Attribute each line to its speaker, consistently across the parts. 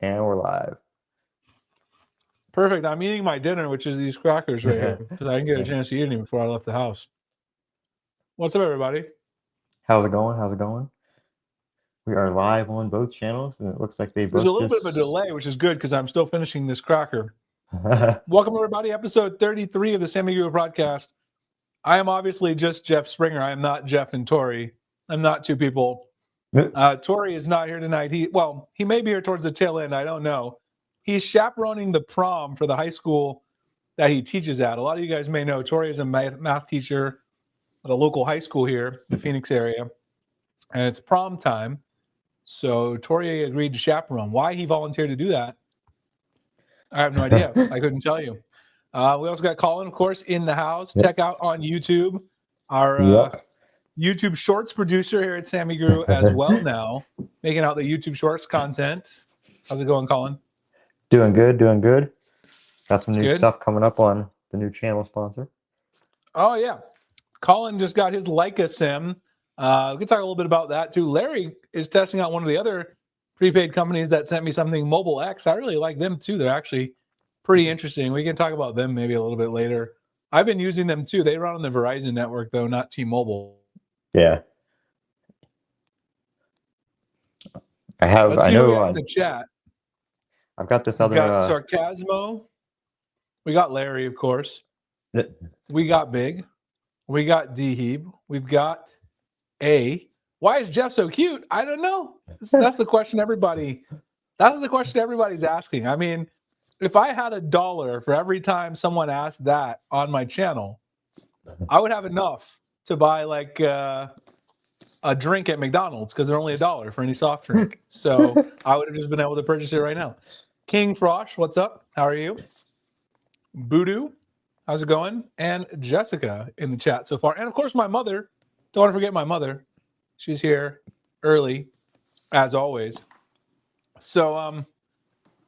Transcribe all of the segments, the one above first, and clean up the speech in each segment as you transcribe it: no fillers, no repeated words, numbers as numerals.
Speaker 1: And we're live.
Speaker 2: Perfect. I'm eating my dinner, which is these crackers right here, because I didn't get a chance to eat any before I left the house. What's up, everybody?
Speaker 1: How's it going? How's it going? We are live on both channels, and it looks like they both
Speaker 2: There's a little bit of a delay, which is good because I'm still finishing this cracker.
Speaker 1: delay.
Speaker 2: Welcome, everybody. Episode 33 of the SammyGuru podcast. I am obviously just Jeff Springer. I am not Jeff and Tori. I'm not two people. Tori is not here tonight. He may be here towards the tail end. I don't know. He's chaperoning the prom for the high school that he teaches at. A lot of you guys may know Tori is a math teacher at a local high school here in the Phoenix area, and it's prom time. So Tori agreed to chaperone. Why he volunteered to do that, I have no idea. I couldn't tell you. We also got Colin, of course, in the house.
Speaker 1: Yes.
Speaker 2: Check out on YouTube our YouTube Shorts producer here at SammyGuru as well now, making out the YouTube Shorts content. How's it going, Colin?
Speaker 1: Doing good, doing good. Got some new
Speaker 2: Good.
Speaker 1: stuff coming up on the new channel sponsor.
Speaker 2: Oh, yeah. Colin just got his Leica sim. We can talk a little bit about that, too. Larry is testing out one of the other prepaid companies that sent me something, Mobile X. I really like them, too. They're actually pretty interesting. We can talk about them maybe a little bit later. I've been using them, too. They run on the Verizon network, though, not T-Mobile.
Speaker 1: Yeah.
Speaker 2: Let's see who we have in the chat.
Speaker 1: I've got this other.
Speaker 2: We got Sarcasmo. We got Larry, of course. We got Big. We got D-Heeb. We've got A. Why is Jeff so cute? I don't know. That's the question everybody. That's the question everybody's asking. I mean, if I had $1 for every time someone asked that on my channel, I would have enough to buy like a drink at McDonald's because they're only $1 for any soft drink. So I would have just been able to purchase it right now. King Frosh, what's up? How are you? Voodoo, how's it going? And Jessica in the chat so far. And of course, my mother. Don't want to forget my mother. She's here early, as always. So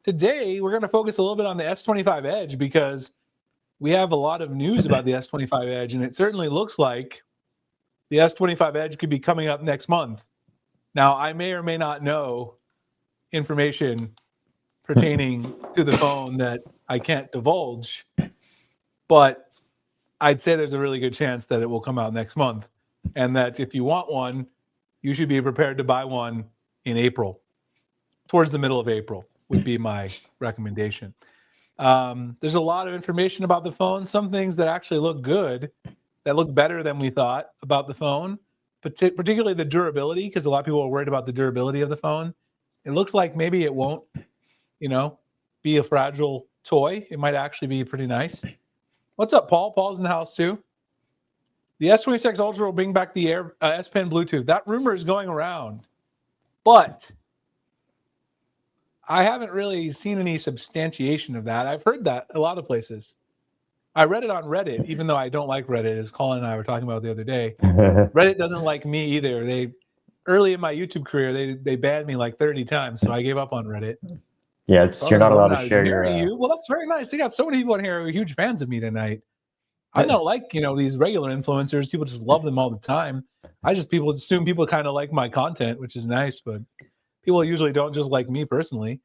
Speaker 2: today we're going to focus a little bit on the S25 Edge because we have a lot of news about the S25 Edge, and it certainly looks like the S25 Edge could be coming up next month. Now, I may or may not know information pertaining to the phone that I can't divulge, but I'd say there's a really good chance that it will come out next month, and that if you want one, you should be prepared to buy one in April. Towards the middle of April would be my recommendation. There's a lot of information about the phone, some things that actually look good, that look better than we thought about the phone, particularly the durability, because a lot of people are worried about the durability of the phone. It looks like maybe it won't, be a fragile toy. It might actually be pretty nice. What's up, Paul? Paul's in the house too. The S26 Ultra will bring back the S Pen Bluetooth. That rumor is going around, but I haven't really seen any substantiation of that. I've heard that a lot of places. I read it on Reddit, even though I don't like Reddit, as Colin and I were talking about the other day. Reddit doesn't like me either. Early in my YouTube career, they banned me like 30 times, so I gave up on Reddit.
Speaker 1: Yeah, you're not allowed to share your.
Speaker 2: Well, that's very nice. You got so many people in here who are huge fans of me tonight. I'm not like these regular influencers. People just love them all the time. People assume people kind of like my content, which is nice, but people usually don't just like me personally.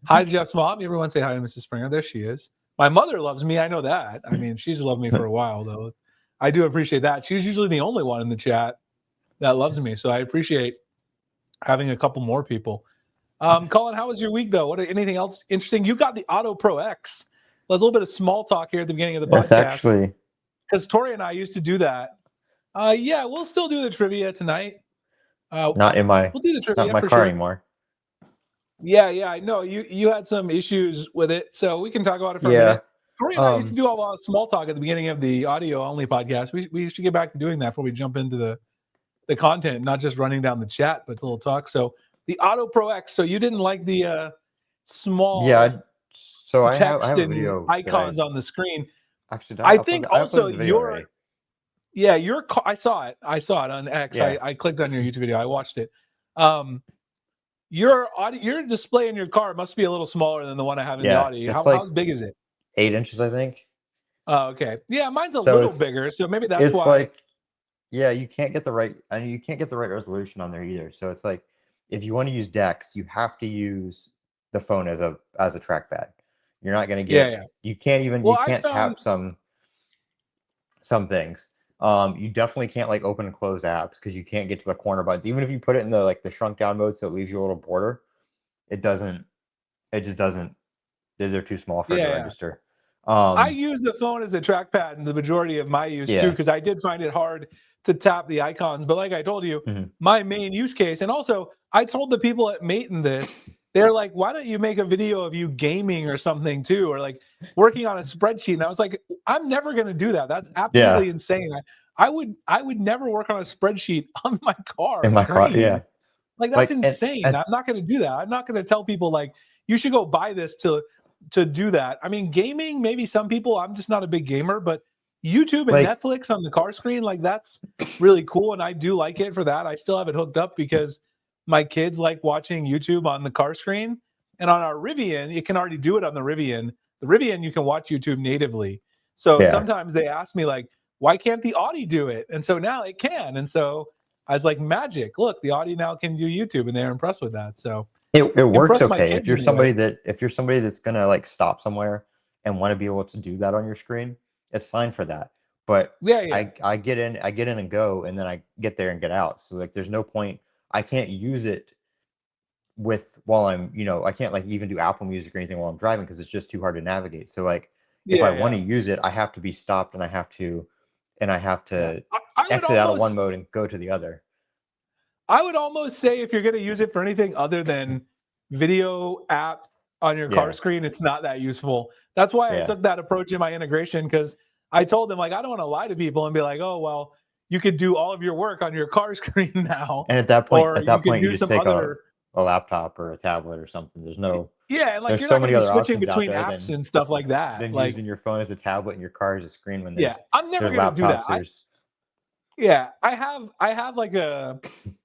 Speaker 2: Hi, Jeff's mom. Everyone say hi to Mrs. Springer. There she is. My mother loves me. I know that. I mean, she's loved me for a while, though. I do appreciate that. She's usually the only one in the chat that loves me, so I appreciate having a couple more people. Colin, how was your week, though? Anything else interesting? You got the AutoPro X. There's a little bit of small talk here at the beginning of the podcast.
Speaker 1: It's actually
Speaker 2: because Tori and I used to do that. Yeah, we'll still do the trivia tonight.
Speaker 1: not in my
Speaker 2: we'll do the trivia
Speaker 1: not in my
Speaker 2: for
Speaker 1: car
Speaker 2: sure.
Speaker 1: anymore.
Speaker 2: Yeah, I know you had some issues with it, so we can talk about it for a minute. Tori and I used to do a lot of small talk at the beginning of the audio only podcast. We should get back to doing that before we jump into the content, not just running down the chat, but the little talk. So the AutoPro X. So you didn't like the small
Speaker 1: so I
Speaker 2: text
Speaker 1: have a
Speaker 2: and
Speaker 1: video
Speaker 2: icons on the screen.
Speaker 1: Actually,
Speaker 2: I think also your I saw it on X.
Speaker 1: Yeah.
Speaker 2: I clicked on your YouTube video. I watched it. Your display in your car must be a little smaller than the one I have in the audio. How big is it?
Speaker 1: 8 inches, I think.
Speaker 2: Oh, okay. Yeah, mine's a little bigger, so maybe that's why.
Speaker 1: You can't get the right. You can't get the right resolution on there either. So it's like, if you want to use DeX, you have to use the phone as a trackpad. You're not going to get. You can't even.
Speaker 2: Well,
Speaker 1: you can't tap some things. You definitely can't like open and close apps because you can't get to the corner buttons. Even if you put it in the like the shrunk down mode, so it leaves you a little border, it doesn't. It just doesn't. They're too small for it to register.
Speaker 2: I use the phone as a trackpad in the majority of my use too, because I did find it hard to tap the icons. But like I told you, my main use case, and also I told the people at Maton this, they're like, why don't you make a video of you gaming or something too, or like working on a spreadsheet? And I was like, I'm never going to do that. That's absolutely insane. I would never work on a spreadsheet on my car.
Speaker 1: In my car,
Speaker 2: like that's insane. I'm not going to do that. I'm not going to tell people like you should go buy this to do that. I mean, gaming, maybe some people, I'm just not a big gamer, but YouTube and Netflix on the car screen, like that's really cool. And I do like it for that. I still have it hooked up because my kids like watching YouTube on the car screen. And on our Rivian, you can already do it on the Rivian. The Rivian, you can watch YouTube natively. So sometimes they ask me like, why can't the Audi do it? And so now it can. And so I was like, magic, look, the Audi now can do YouTube, and they're impressed with that. So
Speaker 1: it works okay. If you're somebody that's gonna like stop somewhere and want to be able to do that on your screen, it's fine for that. But I get in and go, and then I get there and get out. So like there's no point. I can't use it while I'm, I can't like even do Apple Music or anything while I'm driving because it's just too hard to navigate. So like if I want to use it, I have to be stopped, and I have to exit out of one mode and go to the other.
Speaker 2: I would almost say if you're going to use it for anything other than video apps on your car screen, it's not that useful. That's why I took that approach in my integration, because I told them, like, I don't want to lie to people and be like, oh, well, you could do all of your work on your car screen now.
Speaker 1: And at that point, you just take a laptop or a tablet or something. There's no...
Speaker 2: Yeah, and like you're so not going to be switching between apps and stuff like that.
Speaker 1: Then
Speaker 2: like,
Speaker 1: using your phone as a tablet and your car as a screen when there's
Speaker 2: I'm never going to do that.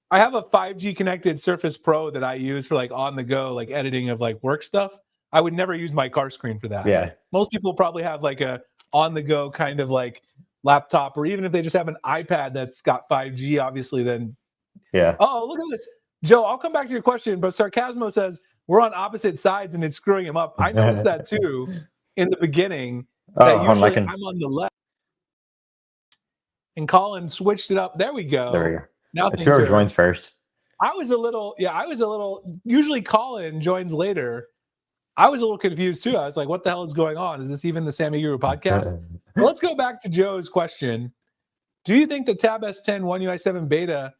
Speaker 2: I have a 5G connected Surface Pro that I use for like on the go, like editing of like work stuff. I would never use my car screen for that.
Speaker 1: Yeah.
Speaker 2: Most people probably have like a on the go kind of like laptop, or even if they just have an iPad that's got 5G, obviously, then.
Speaker 1: Yeah.
Speaker 2: Oh, look at this. Joe, I'll come back to your question, but Sarcasmo says we're on opposite sides and it's screwing him up. I noticed that too in the beginning. That usually I'm on the left. And Colin switched it up. There we go.
Speaker 1: There we go.
Speaker 2: Now
Speaker 1: whoever joins first.
Speaker 2: I was a little. Usually Colin joins later. I was a little confused too. I was like, what the hell is going on? Is this even the SammyGuru podcast? Well, let's go back to Joe's question. Do you think the Tab S10 One UI 7 beta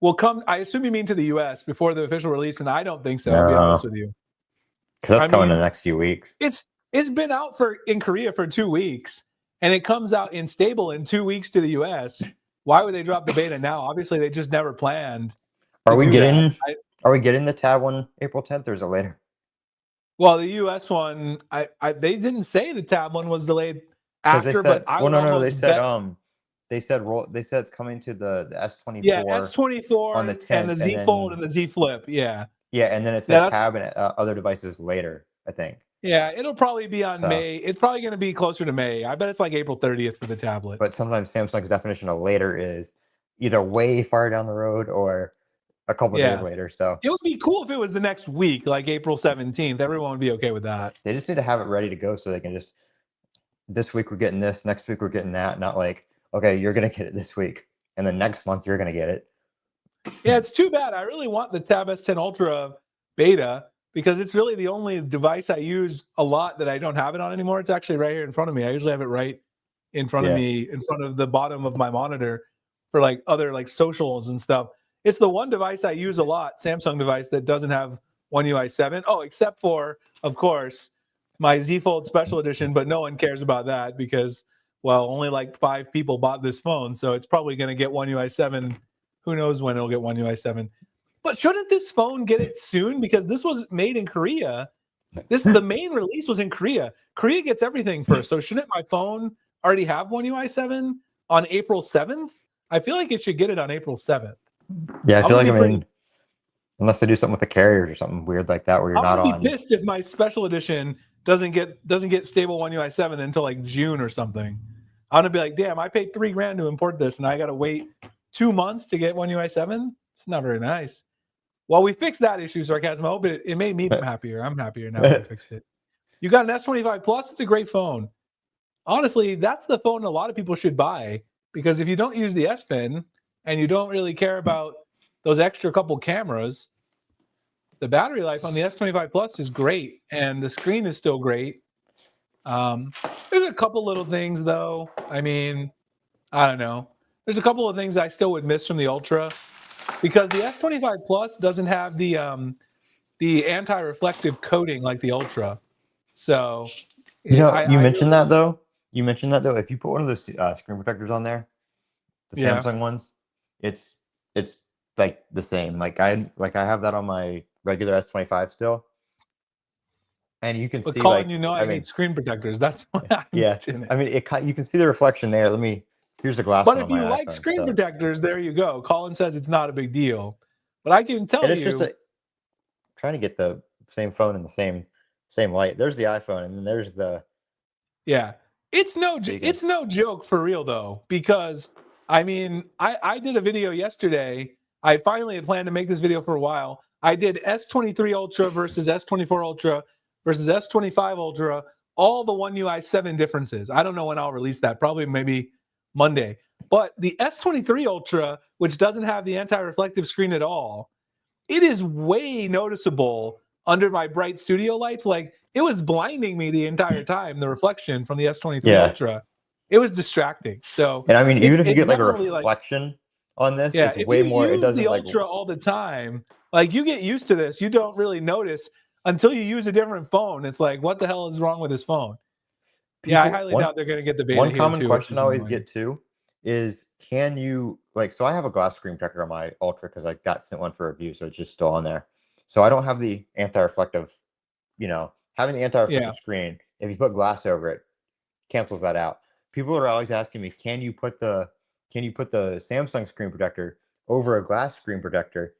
Speaker 2: will come? I assume you mean to the US before the official release, and I don't think so. I'll be honest with you.
Speaker 1: Because that's coming in the next few weeks.
Speaker 2: It's been out in Korea for 2 weeks, and it comes out in stable in 2 weeks to the US. Why would they drop the beta now? Obviously, they just never planned.
Speaker 1: Are we getting the Tab one April 10th, or is it later?
Speaker 2: Well, the US one, they didn't say the Tab one was delayed after, but I
Speaker 1: they said it's coming to the S24.
Speaker 2: Yeah, S24
Speaker 1: on the 10th,
Speaker 2: and the Z Fold and the Z Flip. Yeah.
Speaker 1: Yeah, and then it's a Tab and other devices later, I think.
Speaker 2: Yeah, it'll probably be on May. It's probably going to be closer to May. I bet it's like April 30th for the tablet.
Speaker 1: But sometimes Samsung's definition of later is either way far down the road or a couple days later. So
Speaker 2: it would be cool if it was the next week, like April 17th. Everyone would be okay with that.
Speaker 1: They just need to have it ready to go so they can just, this week we're getting this, next week we're getting that. Not like, okay, you're going to get it this week, and then next month you're going to get it.
Speaker 2: Yeah, it's too bad. I really want the Tab S10 Ultra beta, because it's really the only device I use a lot that I don't have it on anymore. It's actually right here in front of me. I usually have it right in front of me, in front of the bottom of my monitor for like other like socials and stuff. It's the one device I use a lot, Samsung device, that doesn't have One UI 7. Oh, except for, of course, my Z Fold Special Edition, but no one cares about that because, well, only like 5 people bought this phone, so it's probably going to get One UI 7. Who knows when it'll get One UI 7. But shouldn't this phone get it soon? Because this was made in Korea. The main release was in Korea. Korea gets everything first. So shouldn't my phone already have One UI 7 on April 7th? I feel like it should get it on April 7th.
Speaker 1: Yeah, I feel like, unless they do something with the carriers or something weird like that where you're not on.
Speaker 2: I'll be pissed if my special edition doesn't get stable One UI 7 until like June or something. I'm gonna be like, damn, I paid $3,000 to import this, and I gotta wait 2 months to get One UI 7. It's not very nice. Well, we fixed that issue, Sarcasm. I hope it made me happier. I'm happier now that we fixed it. You got an S25 Plus. It's a great phone. Honestly, that's the phone a lot of people should buy, because if you don't use the S Pen and you don't really care about those extra couple cameras, the battery life on the S25 Plus is great, and the screen is still great. There's a couple little things, though. I mean, I don't know. There's a couple of things I still would miss from the Ultra, because the S25 Plus doesn't have the anti-reflective coating like the Ultra. So,
Speaker 1: you mentioned that though. You mentioned that though. If you put one of those screen protectors on there, the Samsung ones, it's like the same. Like I have that on my regular S25 still, and you can see
Speaker 2: Colin, I need screen protectors. That's why I mentioned it.
Speaker 1: I mean, you can see the reflection there. Here's the glass.
Speaker 2: But if you like screen protectors, there you go. Colin says it's not a big deal, but I can tell you,
Speaker 1: just trying to get the same phone in the same light. There's the iPhone, and then there's the
Speaker 2: It's no joke for real though, because I mean, I did a video yesterday. I finally had planned to make this video for a while. I did S23 Ultra versus S24 Ultra versus S25 Ultra, all the One UI 7 differences. I don't know when I'll release that. Probably maybe Monday. But the S23 Ultra, which doesn't have the anti-reflective screen at all, it is way noticeable under my bright studio lights. Like, it was blinding me the entire time, the reflection from the S23 Ultra. It was distracting. So,
Speaker 1: and I mean, even if you get like a reflection on this, it's way more. It doesn't
Speaker 2: the Ultra all the time. Like, you get used to this. You don't really notice until you use a different phone. It's like, what the hell is wrong with this phone? I highly doubt they're going to get the beta.
Speaker 1: One common question I always get too is, can you so I have a glass screen protector on my Ultra because I got sent one for review, so it's just still on there. So I don't have the anti-reflective, having the anti-reflective screen, if you put glass over it, cancels that out. People are always asking me, can you put the Samsung screen protector over a glass screen protector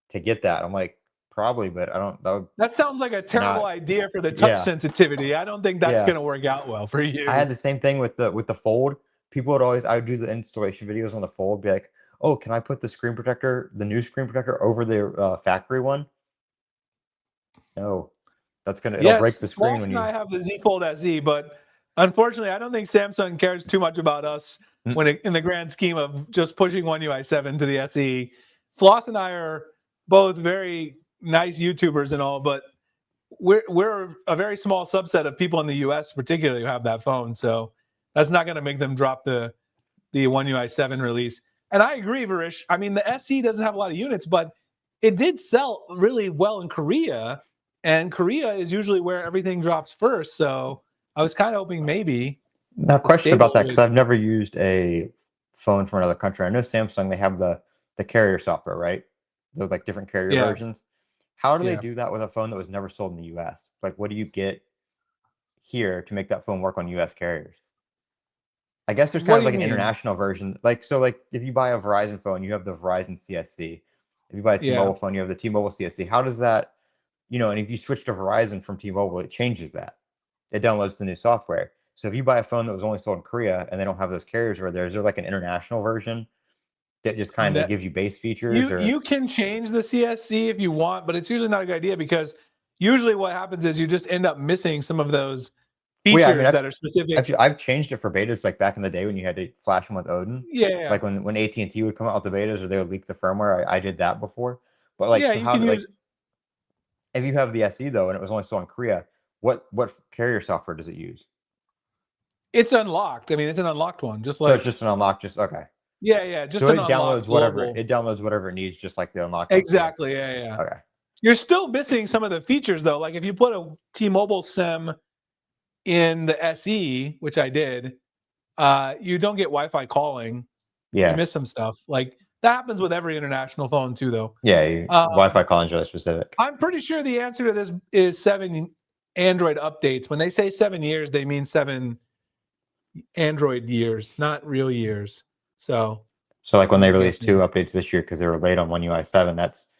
Speaker 1: to get that? I'm like, probably, but I don't.
Speaker 2: That sounds like a terrible idea for the touch sensitivity. I don't think that's going to work out well for you.
Speaker 1: I had the same thing with the Fold. People I would do the installation videos on the Fold, be like, oh, can I put the screen protector, the new screen protector, over the factory one? No, that's it'll break the screen when you.
Speaker 2: I have the Z Fold SE, but unfortunately, I don't think Samsung cares too much about us in the grand scheme of just pushing One UI 7 to the SE. Floss and I are both very nice YouTubers and all, but we're a very small subset of people in the US particularly who have that phone, so that's not going to make them drop the One UI 7 release. And I agree, Varish. I mean, the SE doesn't have a lot of units, but it did sell really well in Korea, and Korea is usually where everything drops first, so I was kind of hoping maybe.
Speaker 1: Now, question about that, because I've never used a phone from another country. I know Samsung, they have the carrier software, right? The like different carrier versions. How do they do that with a phone that was never sold in the US? Like, what do you get here to make that phone work on US carriers? I guess there's kind of like an international version. Like, so like if you buy a Verizon phone, you have the Verizon CSC. If you buy a T-Mobile phone, you have the T-Mobile CSC. How does that, and if you switch to Verizon from T-Mobile, it changes that. It downloads the new software. So if you buy a phone that was only sold in Korea and they don't have those carriers over there, is there like an international version that just kind of gives you base features?
Speaker 2: You can change the CSC if you want, but it's usually not a good idea, because usually what happens is you just end up missing some of those features that are specific.
Speaker 1: I've changed it for betas, like back in the day when you had to flash them with Odin.
Speaker 2: Yeah.
Speaker 1: Like when AT&T would come out with the betas, or they would leak the firmware. I did that before. But like, if you have the SE though, and it was only sold in Korea, what carrier software does it use?
Speaker 2: It's unlocked. I mean, it's an unlocked one. So
Speaker 1: it's just an unlocked, okay.
Speaker 2: Yeah. Just
Speaker 1: so it downloads whatever global. It downloads whatever it needs, just like the unlocked.
Speaker 2: Exactly. Yeah.
Speaker 1: Okay.
Speaker 2: You're still missing some of the features though. Like if you put a T-Mobile SIM in the SE, which I did, you don't get Wi-Fi calling.
Speaker 1: Yeah.
Speaker 2: You miss some stuff. Like that happens with every international phone too, though.
Speaker 1: Yeah. Wi-Fi calling is really specific.
Speaker 2: I'm pretty sure the answer to this is 7 Android updates. When they say 7 years, they mean 7 Android years, not real years. So
Speaker 1: like when they released 2 updates this year because they were late on One UI 7, that's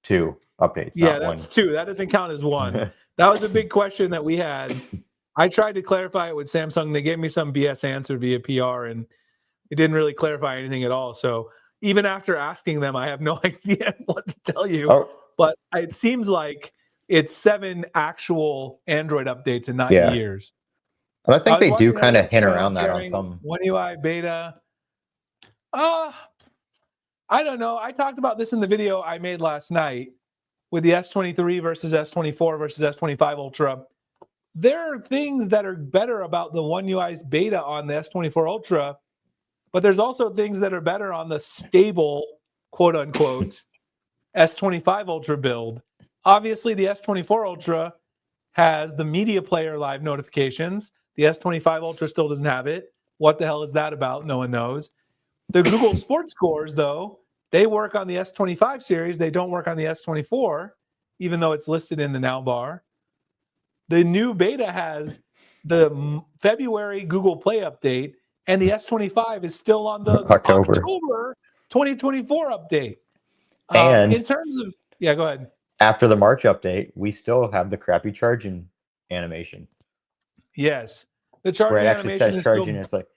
Speaker 1: 2 updates.
Speaker 2: Yeah, that's 2. That doesn't count as 1. That was a big question that we had. I tried to clarify it with Samsung. They gave me some BS answer via PR, and it didn't really clarify anything at all. So even after asking them, I have no idea what to tell you.
Speaker 1: Oh.
Speaker 2: But it seems like it's 7 actual Android updates and not years.
Speaker 1: And I think they do kind of hint around that on some
Speaker 2: One UI beta. I don't know. I talked about this in the video I made last night with the S23 versus S24 versus S25 Ultra. There are things that are better about the One UI's beta on the S24 Ultra, but there's also things that are better on the stable, quote unquote, S25 Ultra build. Obviously, the S24 Ultra has the media player live notifications. The S25 Ultra still doesn't have it. What the hell is that about? No one knows. The Google Sports Scores, though, they work on the S25 series. They don't work on the S24, even though it's listed in the now bar. The new beta has the February Google Play update, and the S25 is still on the October 2024 update.
Speaker 1: And
Speaker 2: in terms of, go ahead.
Speaker 1: After the March update, we still have the crappy charging animation.
Speaker 2: Yes. The charging
Speaker 1: where it actually says charging, and it's like,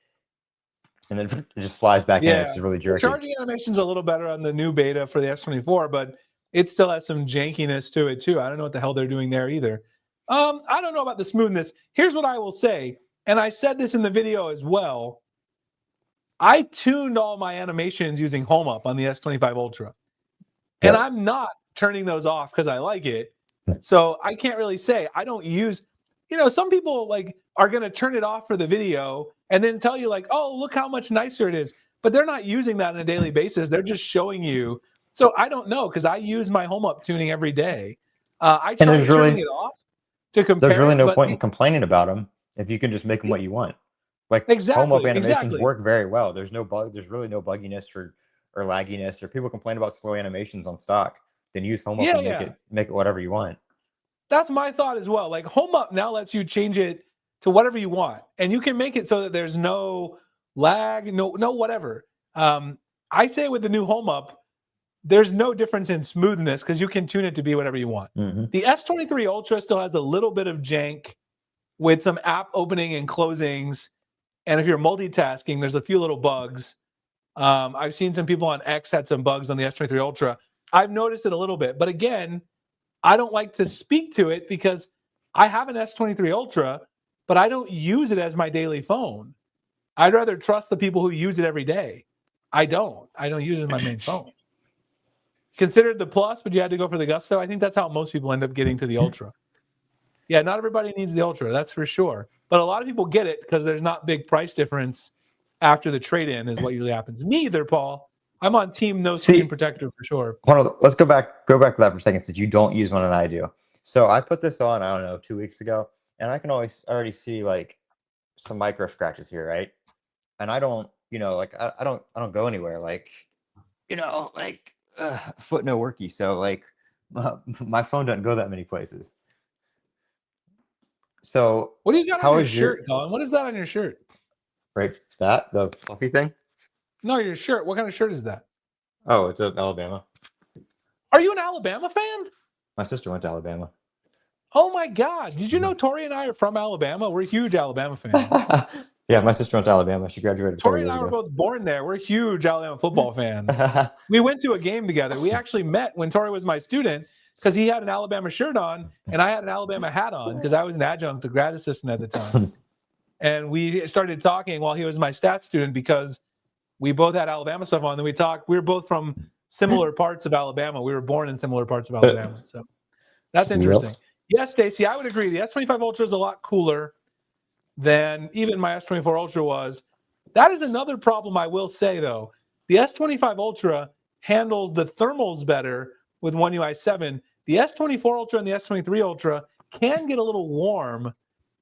Speaker 1: and then it just flies back in. It's really jerky.
Speaker 2: The charging animation's a little better on the new beta for the S24, but it still has some jankiness to it too. I don't know what the hell they're doing there either. I don't know about the smoothness. Here's what I will say, and I said this in the video as well. I tuned all my animations using Home Up on the S25 Ultra. And I'm not turning those off because I like it. So I can't really say. I don't use, some people like are going to turn it off for the video and then tell you like, oh, look how much nicer it is. But they're not using that on a daily basis. They're just showing you. So I don't know, because I use my Home Up tuning every day. I try turning it off to compare.
Speaker 1: There's really no point in complaining about them if you can just make them what you want. Like Home Up animations work very well. There's no bug. There's really no bugginess or lagginess, or people complain about slow animations on stock. Then use Home Up and make it whatever you want.
Speaker 2: That's my thought as well. Like Home Up now lets you change it to whatever you want, and you can make it so that there's no lag, no whatever. I say with the new Home Up, there's no difference in smoothness because you can tune it to be whatever you want. The S23 Ultra still has a little bit of jank with some app opening and closings, and if you're multitasking, there's a few little bugs. I've seen some people on X had some bugs on the S23 Ultra. I've noticed it a little bit, but again, I don't like to speak to it because I have an S23 Ultra, but I don't use it as my daily phone. I'd rather trust the people who use it every day. I don't use it as my main phone. Considered the Plus, but you had to go for the Gusto. I think that's how most people end up getting to the Ultra. Yeah, not everybody needs the Ultra, that's for sure. But a lot of people get it because there's not big price difference after the trade-in is what usually happens. Me either, Paul. I'm on team no screen protector for sure.
Speaker 1: Hold on, let's go back to that for a second since you don't use one and I do. So I put this on, I don't know, 2 weeks ago, and I can already see like some micro scratches here, right? And I don't, like I don't go anywhere, like, like foot no worky. So like my phone doesn't go that many places. So
Speaker 2: what do you got on your shirt, Colin? What is that on your shirt?
Speaker 1: Right, that the fluffy thing?
Speaker 2: No, your shirt. What kind of shirt is that?
Speaker 1: Oh, it's Alabama.
Speaker 2: Are you an Alabama fan?
Speaker 1: My sister went to Alabama.
Speaker 2: Oh my God! Did you know Tori and I are from Alabama? We're huge Alabama fans.
Speaker 1: Yeah, my sister went to Alabama. She graduated.
Speaker 2: Tori and I were both born there. We're huge Alabama football fans. We went to a game together. We actually met when Tori was my student because he had an Alabama shirt on and I had an Alabama hat on because I was an adjunct, a grad assistant at the time. And we started talking while he was my stats student because we both had Alabama stuff on. Then we talked. We were both from similar parts of Alabama. We were born in similar parts of Alabama. So that's interesting. Yes, Stacy, I would agree. The S25 Ultra is a lot cooler than even my S24 Ultra was. That is another problem I will say, though. The S25 Ultra handles the thermals better with One UI 7. The S24 Ultra and the S23 Ultra can get a little warm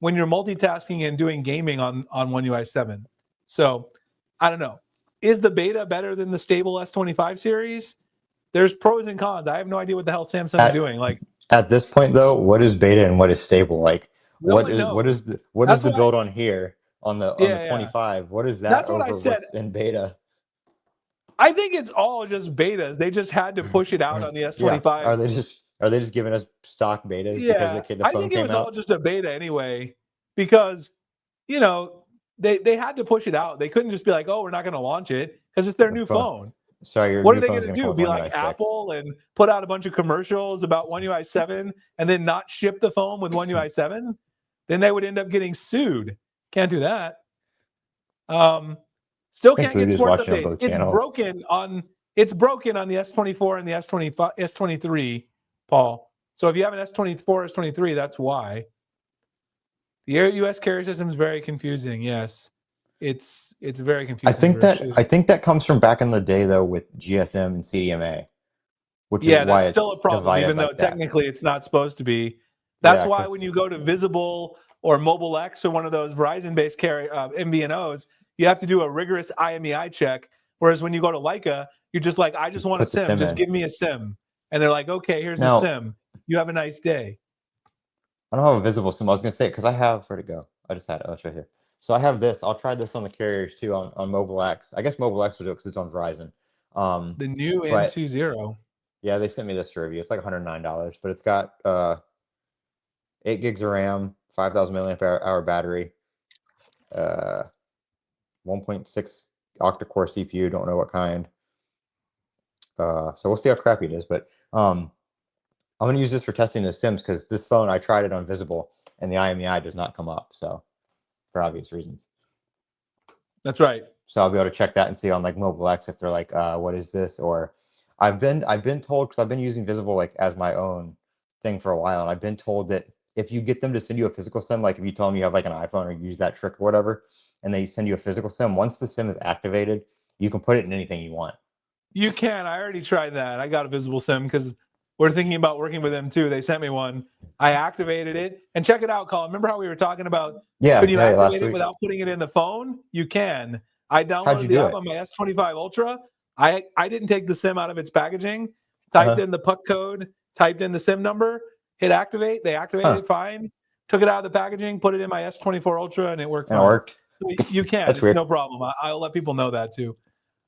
Speaker 2: when you're multitasking and doing gaming on One UI 7. So, I don't know. Is the beta better than the stable S25 series? There's pros and cons. I have no idea what the hell Samsung's doing. Like
Speaker 1: at this point, though, what is beta and what is stable? Like what is the build on here on the 25? What is that? That's over what's in beta?
Speaker 2: I think it's all just betas. They just had to push it out on the S25.
Speaker 1: Yeah. Are they just giving us stock betas because the phone came out?
Speaker 2: I think it was all just a beta anyway, because they had to push it out. They couldn't just be like, oh, we're not going to launch it because it's their new phone.
Speaker 1: So your
Speaker 2: What
Speaker 1: new
Speaker 2: are they
Speaker 1: phone's
Speaker 2: going
Speaker 1: going
Speaker 2: to
Speaker 1: to
Speaker 2: do?
Speaker 1: come
Speaker 2: Be
Speaker 1: with One
Speaker 2: like
Speaker 1: UI 6.
Speaker 2: Apple and put out a bunch of commercials about One UI 7 and then not ship the phone with One UI 7? Then they would end up getting sued. Can't do that. Still can't get sports updates. It's broken on the S24 and the S25, S23, Paul. So if you have an S24, S23, that's why. The US carrier system is very confusing. Yes, it's very confusing.
Speaker 1: I think that comes from back in the day though with GSM and CDMA, which is why
Speaker 2: that's still a problem, even though technically it's not supposed to be. That's why when you go to Visible or Mobile X or one of those Verizon-based MVNOs, you have to do a rigorous IMEI check. Whereas when you go to Leica, you're just like, I just want a SIM. Just give me a SIM. And they're like, okay, here's a SIM. You have a nice day.
Speaker 1: I don't have a Visible SIM. I was going to say, because I have, where'd it go? I just had it. Oh, it's right here. So I have this. I'll try this on the carriers too on Mobile X. I guess Mobile X will do it because it's on Verizon.
Speaker 2: The new N20.
Speaker 1: Yeah, they sent me this to review. It's like $109, but it's got 8 gigs of RAM, 5,000 milliamp hour battery, 1.6 octa-core CPU. Don't know what kind. So we'll see how crappy it is. But I'm going to use this for testing the SIMs because this phone, I tried it on Visible and the IMEI does not come up. So for obvious reasons.
Speaker 2: That's right.
Speaker 1: So I'll be able to check that and see on like Mobile X if they're like, what is this? Or I've been told, because I've been using Visible like as my own thing for a while, and I've been told that if you get them to send you a physical SIM, like if you tell them you have like an iPhone or use that trick or whatever, and they send you a physical SIM, once the SIM is activated, you can put it in anything you want.
Speaker 2: You can. I already tried that. I got a Visible SIM because we're thinking about working with them too. They sent me one. I activated it. And check it out, Colin. Remember how we were talking about can you activate it without putting it in the phone? You can. I downloaded the app on my S25 Ultra. I didn't take the SIM out of its packaging. Typed in the PUC code, typed in the SIM number, hit activate. They activated it fine. Took it out of the packaging, put it in my S24 Ultra, and it worked fine.
Speaker 1: It worked.
Speaker 2: So you can. It's no problem. I'll let people know that too.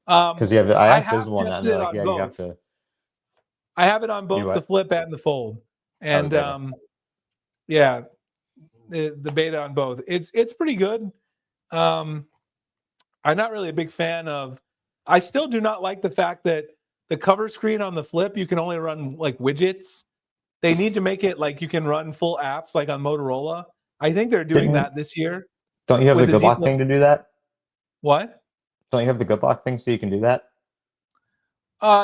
Speaker 1: Because I asked Visible on that, and they're like, yeah, you have to.
Speaker 2: I have it on both the Flip and the Fold. And yeah, the beta on both. It's pretty good. I'm not really a big fan of. I still do not like the fact that the cover screen on the Flip, you can only run like widgets. They need to make it like you can run full apps like on Motorola. I think they're doing that this year.
Speaker 1: Don't you have the good lock thing to do that?
Speaker 2: What?
Speaker 1: Don't you have the good lock thing so you can do that?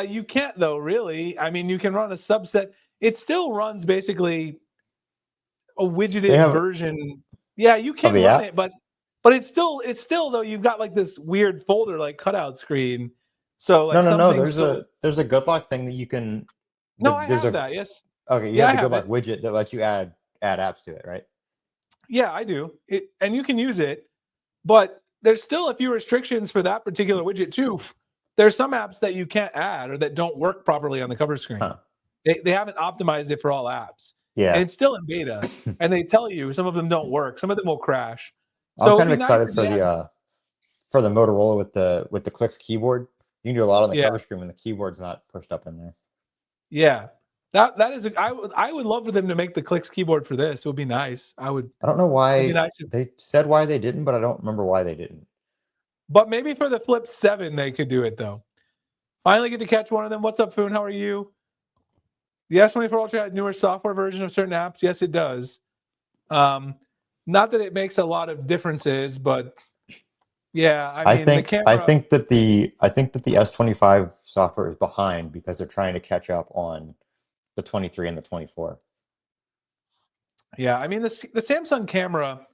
Speaker 2: You can't though, really. I mean, you can run a subset. It still runs basically a widgeted version. Yeah, you can run it, but it's still though you've got like this weird folder like cutout screen. So like
Speaker 1: no. There's a good lock thing that you can.
Speaker 2: No, I have that. Yes.
Speaker 1: Okay, you have the good lock widget that lets you add apps to it, right?
Speaker 2: Yeah, I do. And you can use it, but there's still a few restrictions for that particular widget too. There's some apps that you can't add or that don't work properly on the cover screen. They haven't optimized it for all apps.
Speaker 1: Yeah.
Speaker 2: And it's still in beta. And they tell you some of them don't work. Some of them will crash.
Speaker 1: So I'm kind of excited for the Motorola with the Clicks keyboard. You can do a lot on the cover screen when the keyboard's not pushed up in there.
Speaker 2: Yeah. That is I would love for them to make the Clicks keyboard for this. It would be nice. I
Speaker 1: don't know why they said why they didn't, but I don't remember why they didn't.
Speaker 2: But maybe for the Flip 7 they could do it though. Finally get to catch one of them. What's up, Foon? How are you? The S24 Ultra had newer software version of certain apps. Yes, it does. Not that it makes a lot of differences, but yeah, I think
Speaker 1: that the S25 software is behind because they're trying to catch up on the 23 and the 24.
Speaker 2: Yeah, I mean the Samsung camera,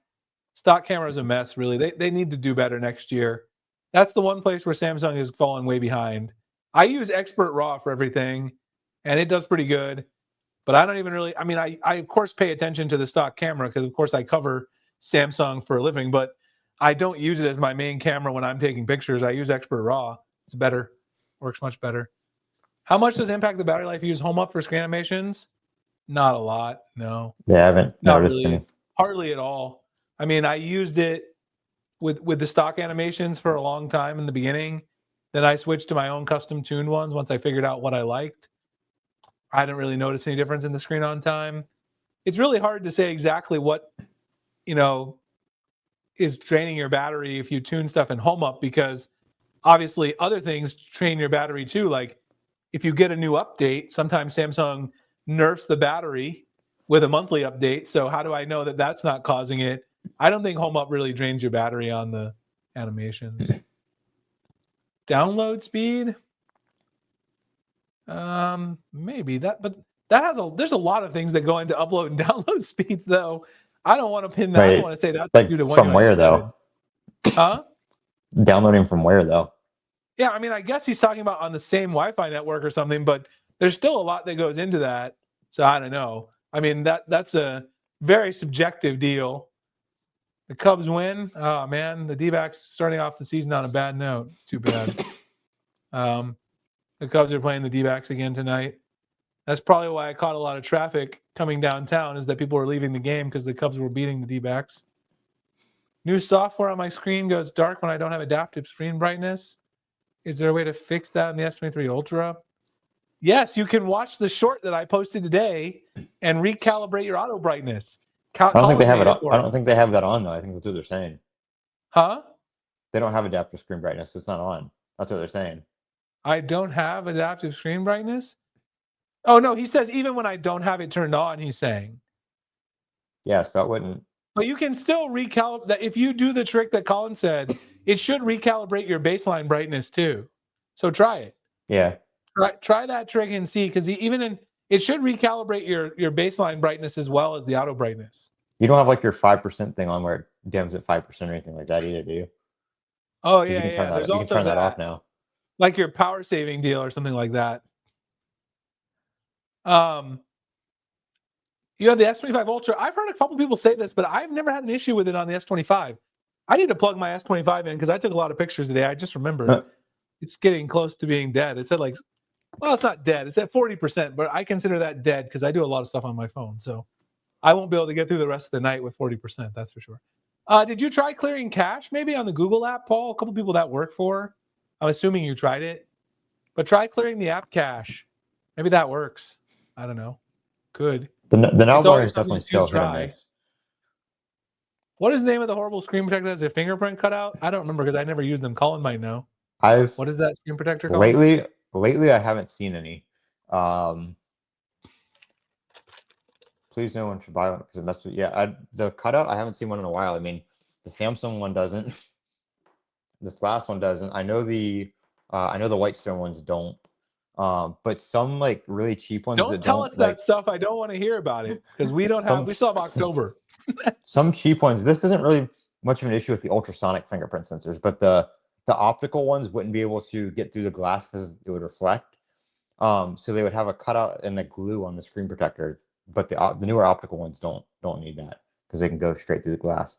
Speaker 2: stock camera is a mess. Really, they need to do better next year. That's the one place where Samsung has fallen way behind. I use Expert RAW for everything, and it does pretty good. But I don't even really. I mean, I of course pay attention to the stock camera because of course I cover Samsung for a living, but I don't use it as my main camera when I'm taking pictures. I use Expert RAW. It's better, works much better. How much does impact the battery life use home up for screen animations? Not a lot, no.
Speaker 1: Yeah, I haven't noticed
Speaker 2: really, hardly at all. I mean, I used it with the stock animations for a long time in the beginning. Then I switched to my own custom tuned ones once I figured out what I liked. I didn't really notice any difference in the screen on time. It's really hard to say exactly what, is draining your battery if you tune stuff in home up because obviously other things train your battery too. Like if you get a new update, sometimes Samsung nerfs the battery with a monthly update. So how do I know that that's not causing it? I don't think Home Up really drains your battery on the animations. Download speed? Maybe that, but that has there's a lot of things that go into upload and download speeds though. I don't want to pin that.
Speaker 1: Right.
Speaker 2: I don't want to say that's
Speaker 1: like
Speaker 2: due to
Speaker 1: from where though?
Speaker 2: Huh?
Speaker 1: Downloading from where though?
Speaker 2: Yeah, I mean, I guess he's talking about on the same Wi-Fi network or something, but there's still a lot that goes into that. So I don't know. I mean, that's a very subjective deal. The Cubs win. Oh man, the D-backs starting off the season on a bad note. It's too bad. The Cubs are playing the D-backs again tonight. That's probably why I caught a lot of traffic coming downtown, is that people were leaving the game because the Cubs were beating the D-backs. New software on my screen goes dark when I don't have adaptive screen brightness. Is there a way to fix that in the S25 Ultra? Yes, you can watch the short that I posted today and recalibrate your auto brightness.
Speaker 1: I don't think they have it. I don't think they have that on though. I think that's what they're saying.
Speaker 2: Huh?
Speaker 1: They don't have adaptive screen brightness. It's not on. That's what they're saying.
Speaker 2: I don't have adaptive screen brightness? Oh no, he says even when I don't have it turned on, he's saying.
Speaker 1: Yes, that wouldn't.
Speaker 2: But you can still recalibrate. If you do the trick that Colin said, it should recalibrate your baseline brightness too. So try it.
Speaker 1: Yeah.
Speaker 2: Try that trick and see, because it should recalibrate your baseline brightness as well as the auto brightness.
Speaker 1: You don't have like your 5% thing on where it dims at 5% or anything like that either, do you?
Speaker 2: Oh yeah, yeah.
Speaker 1: You can turn that off now.
Speaker 2: Like your power saving deal or something like that. You have the S25 Ultra. I've heard a couple people say this, but I've never had an issue with it on the S25. I need to plug my S25 in because I took a lot of pictures today. I just remembered it's getting close to being dead. It's at like, well, it's not dead. It's at 40%, but I consider that dead because I do a lot of stuff on my phone. So I won't be able to get through the rest of the night with 40%. That's for sure. Did you try clearing cache maybe on the Google app, Paul? A couple people that work for. I'm assuming you tried it, but try clearing the app cache. Maybe that works. I don't know. Could.
Speaker 1: The Navbar is definitely still hit or miss.
Speaker 2: What is the name of the horrible screen protector that has a fingerprint cutout? I don't remember because I never used them. Colin might know. What is that screen protector called?
Speaker 1: Lately, I haven't seen any. Please, no one should buy one because it messed with. Yeah, the cutout, I haven't seen one in a while. I mean, the Samsung one doesn't. This last one doesn't. I know the Whitestone ones don't. But some like really cheap ones
Speaker 2: don't tell us that stuff. I don't want to hear about it because we don't have. We still have October.
Speaker 1: Some cheap ones. This isn't really much of an issue with the ultrasonic fingerprint sensors, but the optical ones wouldn't be able to get through the glass because it would reflect. So they would have a cutout and the glue on the screen protector, but the newer optical ones don't need that because they can go straight through the glass.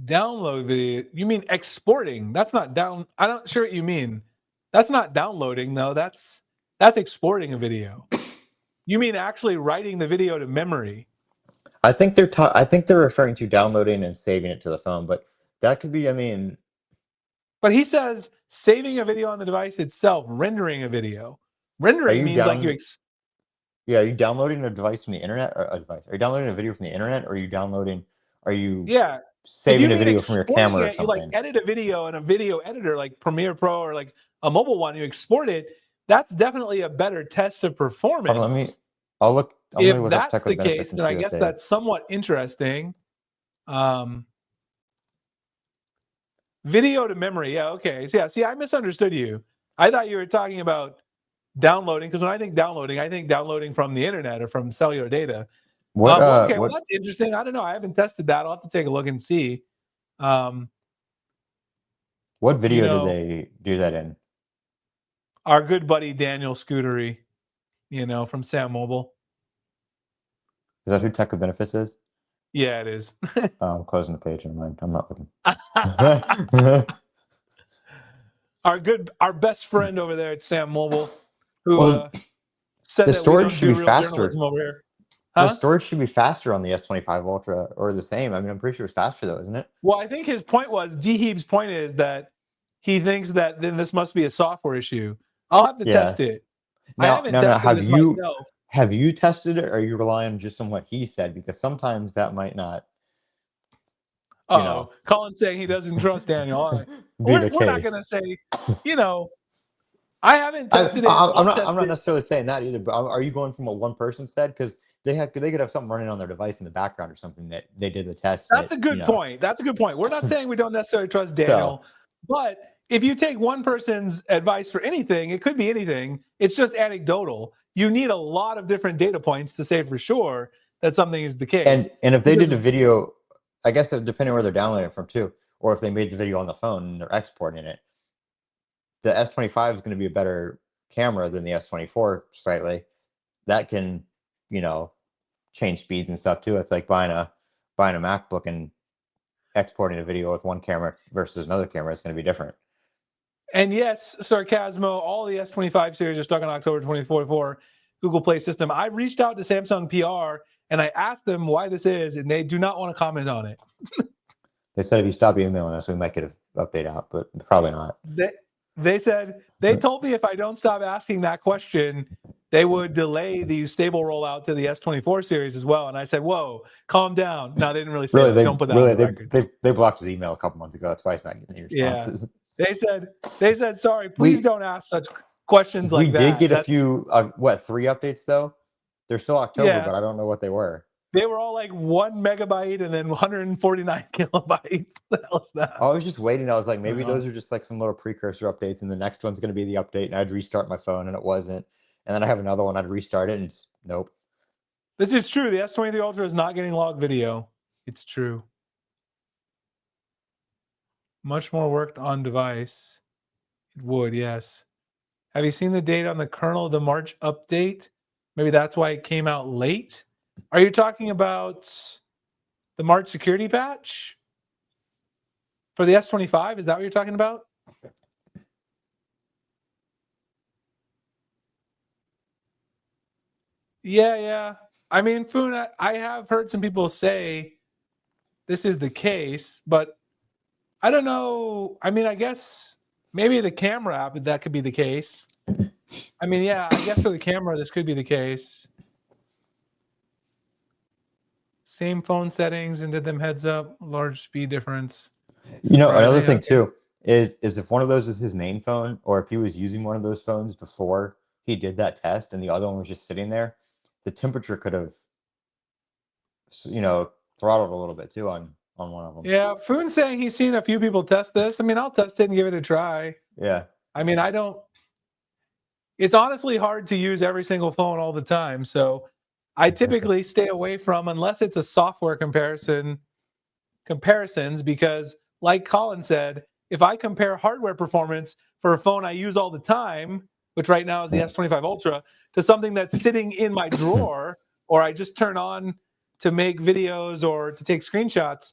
Speaker 2: Download video. You mean exporting? That's not down. I'm not sure what you mean. That's not downloading though. That's exporting a video. You mean actually writing the video to memory?
Speaker 1: I think they're referring to downloading and saving it to the phone, but that could be. I mean,
Speaker 2: but he says saving a video on the device itself, rendering a video. Rendering means like you.
Speaker 1: Yeah, are you downloading a device from the internet or a device? Are you downloading a video from the internet, or are you downloading? Are you?
Speaker 2: Yeah.
Speaker 1: Saving a video from your camera or something.
Speaker 2: You like edit a video in a video editor like Premiere Pro or like a mobile one, you export it. That's definitely a better test of performance.
Speaker 1: I'll look.
Speaker 2: If that's the case, then I guess that's somewhat interesting. Video to memory. Yeah, okay. So yeah, see, I misunderstood you. I thought you were talking about downloading, because when I think downloading from the internet or from cellular data. Okay, well, that's interesting. I don't know. I haven't tested that. I'll have to take a look and see.
Speaker 1: What video did they do that in?
Speaker 2: Our good buddy Daniel Scootery, from Sam Mobile.
Speaker 1: Is that who Tech with Benefits is?
Speaker 2: Yeah, it is.
Speaker 1: I'm closing the page. I'm not looking.
Speaker 2: Our best friend over there at Sam Mobile, who said
Speaker 1: the
Speaker 2: that
Speaker 1: storage should be faster
Speaker 2: over here.
Speaker 1: The storage should be faster on the S25 Ultra, or the same. I mean, I'm pretty sure it's faster though, isn't it?
Speaker 2: Well, I think his point was, D-Heeb's point is that he thinks that then this must be a software issue. I'll have to test it.
Speaker 1: Now, have you tested it, or are you relying just on what he said? Because sometimes that might not
Speaker 2: Colin's saying he doesn't trust Daniel. We're not going to say, I haven't tested it.
Speaker 1: I'm not necessarily saying that either, but are you going from what one person said? Because they could have something running on their device in the background or something that they did the test.
Speaker 2: That's a good point. That's a good point. We're not saying we don't necessarily trust Daniel, but if you take one person's advice for anything, it could be anything. It's just anecdotal. You need a lot of different data points to say for sure that something is the case.
Speaker 1: And if they did a video, I guess depending where they're downloading it from too, or if they made the video on the phone and they're exporting it, the S25 is going to be a better camera than the S24 slightly. That can, change speeds and stuff too. It's like buying a MacBook and exporting a video with one camera versus another camera. It's going to be different.
Speaker 2: And yes, Sarcasmo, all the S25 series are stuck on October 2044 Google Play system. I reached out to Samsung PR and I asked them why this is, and they do not want to comment on it.
Speaker 1: They said if you stop emailing us, we might get an update out, but probably not.
Speaker 2: They said, they told me if I don't stop asking that question, they would delay the stable rollout to the S24 series as well. And I said, whoa, calm down. No, they didn't really say that. Don't put that on the record.
Speaker 1: They blocked his email a couple months ago. That's why it's not getting any responses.
Speaker 2: Yeah. They said, sorry, please don't ask such questions like that.
Speaker 1: We did get a few, 3 updates though? They're still October, but I don't know what they were.
Speaker 2: They were all like 1 megabyte and then 149 kilobytes. What the hell is that?
Speaker 1: I was just waiting. I was like, maybe those are just like some little precursor updates, and the next one's going to be the update, and I'd restart my phone, and it wasn't. And then I have another one. I'd restart it, and nope.
Speaker 2: This is true. The S23 Ultra is not getting log video. It's true. Much more worked on device. It would, yes. Have you seen the date on the kernel of the March update? Maybe that's why it came out late. Are you talking about the March security patch for the S25? Is that what you're talking about? Yeah. I mean, Foon, I have heard some people say this is the case, but I don't know. I mean, I guess maybe the camera app, that could be the case. I mean, yeah, I guess for the camera, this could be the case. Same phone settings and did them heads up, large speed difference.
Speaker 1: Another thing too is if one of those is his main phone, or if he was using one of those phones before he did that test and the other one was just sitting there, the temperature could have, throttled a little bit too on one of them.
Speaker 2: Yeah, Foon's saying he's seen a few people test this. I mean, I'll test it and give it a try.
Speaker 1: Yeah.
Speaker 2: I mean, it's honestly hard to use every single phone all the time. So I typically stay away from, unless it's a software comparisons, because like Colin said, if I compare hardware performance for a phone I use all the time, which right now is the S25 Ultra, to something that's sitting in my drawer, or I just turn on to make videos or to take screenshots,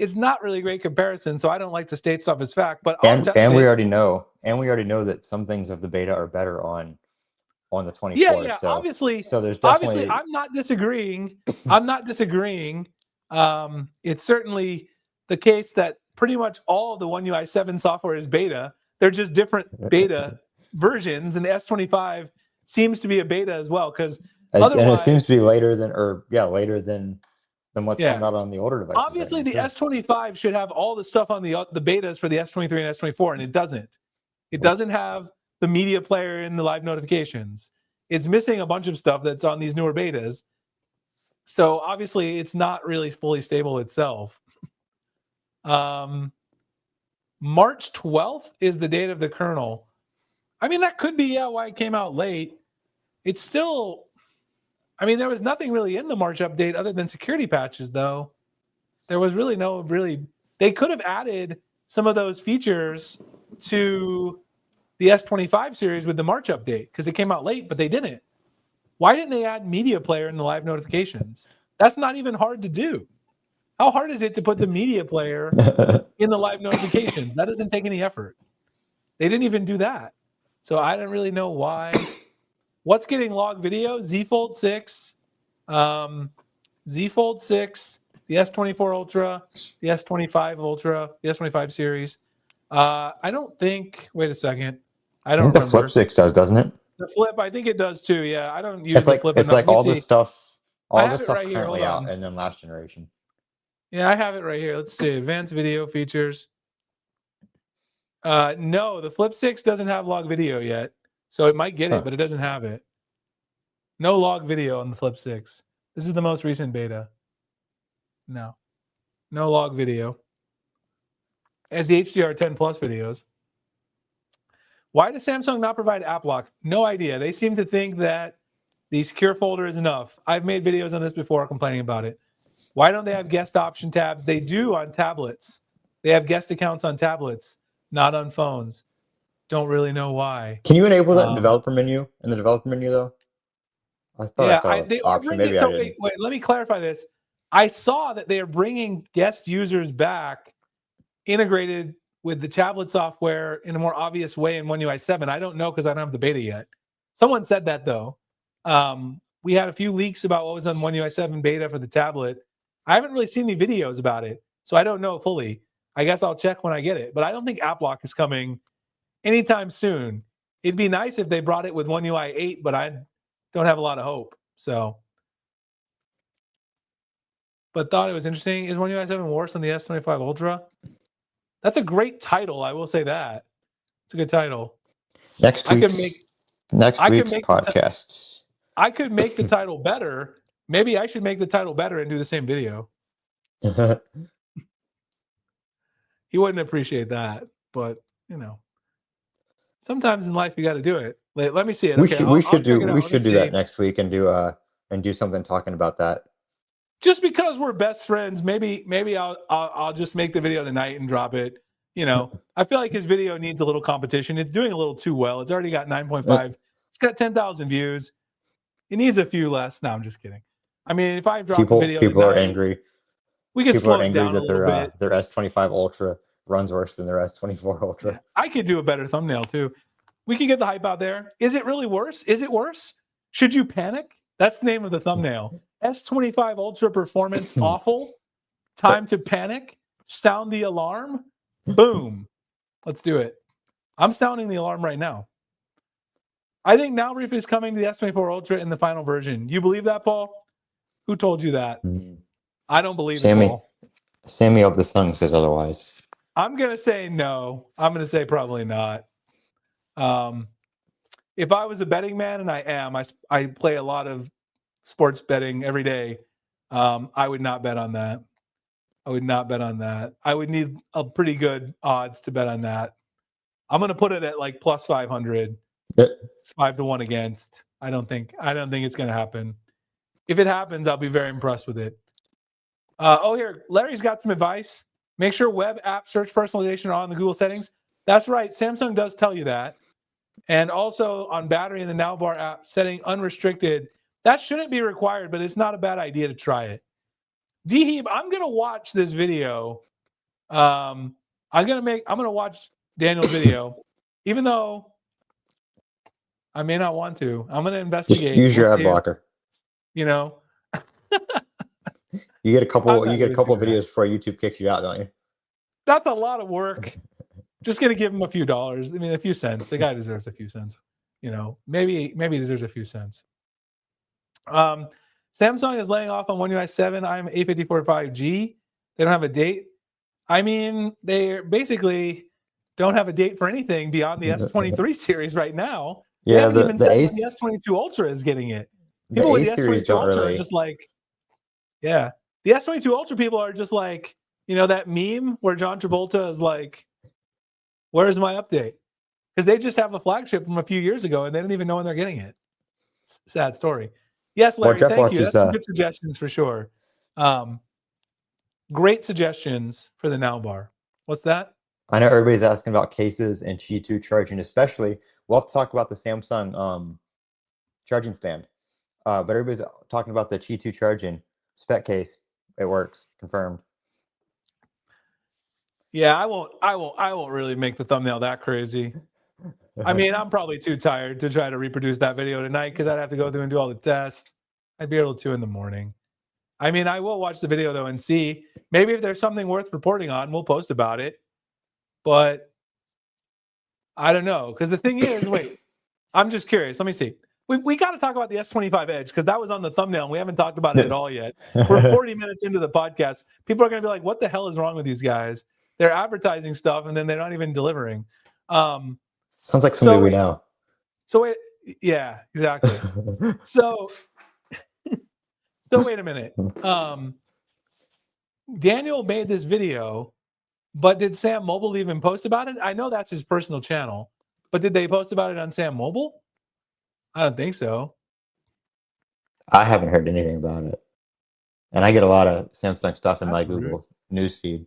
Speaker 2: it's not really a great comparison. So I don't like to state stuff as fact, but
Speaker 1: we already know that some things of the beta are better on the 24.
Speaker 2: Yeah. So, obviously, there's definitely. I'm not disagreeing. It's certainly the case that pretty much all of the One UI 7 software is beta. They're just different beta versions, and the S25 seems to be a beta as well. Because
Speaker 1: it seems to be later than what's coming out on the older devices.
Speaker 2: Obviously, the S25 should have all the stuff on the betas for the S23 and S24, and it doesn't. It doesn't have the media player and the live notifications. It's missing a bunch of stuff that's on these newer betas. So obviously, it's not really fully stable itself. March 12th is the date of the kernel. I mean, that could be why it came out late. It's still, I mean, there was nothing really in the March update other than security patches, though. There was really they could have added some of those features to the S25 series with the March update because it came out late, but they didn't. Why didn't they add media player in the live notifications? That's not even hard to do. How hard is it to put the media player in the live notifications? That doesn't take any effort. They didn't even do that. So I don't really know why. What's getting log video? Z Fold 6, Z Fold 6, the S24 Ultra, the S25 Ultra, the S25 series. I don't think, wait a second. I don't remember.
Speaker 1: The Flip 6 does, doesn't it?
Speaker 2: The Flip, I think it does too. Yeah, I don't use the Flip.
Speaker 1: It's like all the stuff
Speaker 2: right
Speaker 1: currently out, and then last generation.
Speaker 2: Yeah, I have it right here. Let's see. Advanced video features. No, the Flip 6 doesn't have log video yet. So it might get it, but it doesn't have it. No log video on the Flip 6. This is the most recent beta. No log video. As the HDR10 Plus videos. Why does Samsung not provide app lock? No idea. They seem to think that the secure folder is enough. I've made videos on this before complaining about it. Why don't they have guest option tabs? They do on tablets. They have guest accounts on tablets, not on phones. Don't really know why.
Speaker 1: Can you enable that developer menu in the developer menu though? I thought I saw
Speaker 2: they
Speaker 1: option. Maybe I didn't.
Speaker 2: Wait, let me clarify this. I saw that they are bringing guest users back integrated with the tablet software in a more obvious way in One UI 7. I don't know because I don't have the beta yet. Someone said that though. We had a few leaks about what was on One UI 7 beta for the tablet. I haven't really seen any videos about it, so I don't know fully. I guess I'll check when I get it. But I don't think app lock is coming anytime soon. It'd be nice if they brought it with One UI 8, but I don't have a lot of hope. So, but thought it was interesting. Is One UI 7 worse than the S25 Ultra? That's a great title. I will say that. It's a good title.
Speaker 1: Next week's podcasts.
Speaker 2: I could make the title better. Maybe I should make the title better and do the same video. He wouldn't appreciate that, but you know, sometimes in life you got to do it. Let me see it.
Speaker 1: We should do that next week and do something talking about that.
Speaker 2: Just because we're best friends, maybe I'll just make the video tonight and drop it. You know, I feel like his video needs a little competition. It's doing a little too well. It's already got 9.5. It's got 10,000 views. It needs a few less. No, I'm just kidding. I mean, if I drop the video,
Speaker 1: people are angry.
Speaker 2: We can slow it down a little bit.
Speaker 1: Their S25 Ultra runs worse than their S24 Ultra.
Speaker 2: Yeah, I could do a better thumbnail too. We can get the hype out there. Is it really worse? Is it worse? Should you panic? That's the name of the thumbnail. S25 Ultra performance awful. Time to panic. Sound the alarm. Boom. Let's do it. I'm sounding the alarm right now. I think Now Reef is coming to the S24 Ultra in the final version. You believe that, Paul? Who told you that? I don't believe it, Paul.
Speaker 1: Sammy of the Sun says otherwise.
Speaker 2: I'm going to say no. I'm going to say probably not. If I was a betting man, and I am, I play a lot of sports betting every day, I would not bet on that. I would not bet on that. I would need a pretty good odds to bet on that. I'm going to put it at like plus 500. It's 5-1 against. I don't think it's going to happen. If it happens, I'll be very impressed with it. Here, Larry's got some advice. Make sure web app search personalization are on the Google settings. That's right. Samsung does tell you that. And also on battery in the Nowbar app, setting unrestricted. That shouldn't be required, but it's not a bad idea to try it. Deheeb, I'm going to watch this video. I'm going to watch Daniel's video, even though I may not want to. I'm going to investigate.
Speaker 1: Just use your ad blocker.
Speaker 2: You know,
Speaker 1: you get a couple videos before YouTube kicks you out, don't you?
Speaker 2: That's a lot of work. Just going to give him a few dollars. I mean, a few cents. The guy deserves a few cents. You know, maybe he deserves a few cents. Samsung is laying off on One UI 7. I'm A54 5G. They don't have a date. I mean, they basically don't have a date for anything beyond the S23 series right now.
Speaker 1: Yeah,
Speaker 2: they haven't even said when the S22 Ultra is getting it. People with the S22 Ultra are just like, yeah. The S22 Ultra people are just like, you know, that meme where John Travolta is like, where's my update? Because they just have a flagship from a few years ago and they don't even know when they're getting it. Sad story. Yes, Larry, thank you. That's some good suggestions for sure. Great suggestions for the Nowbar. What's that?
Speaker 1: I know everybody's asking about cases and Qi 2 charging, especially. We'll have to talk about the Samsung charging stand. But everybody's talking about the Qi 2 charging spec case. It works. Confirmed.
Speaker 2: Yeah, I won't really make the thumbnail that crazy. I mean, I'm probably too tired to try to reproduce that video tonight because I'd have to go through and do all the tests. I'd be able to 2 in the morning. I mean, I will watch the video though and see. Maybe if there's something worth reporting on, we'll post about it. But I don't know. Because the thing is, wait, I'm just curious. Let me see. we got to talk about the S25 Edge because that was on the thumbnail and we haven't talked about it at all yet. We're 40 minutes into the podcast. People are going to be like, what the hell is wrong with these guys? They're advertising stuff and then they're not even delivering.
Speaker 1: Sounds like somebody we know.
Speaker 2: Yeah, exactly. So wait a minute. Daniel made this video, but did Sam Mobile even post about it? I know that's his personal channel, but did they post about it on Sam Mobile? I don't think so.
Speaker 1: I haven't heard anything about it. And I get a lot of Samsung stuff in my Google news feed.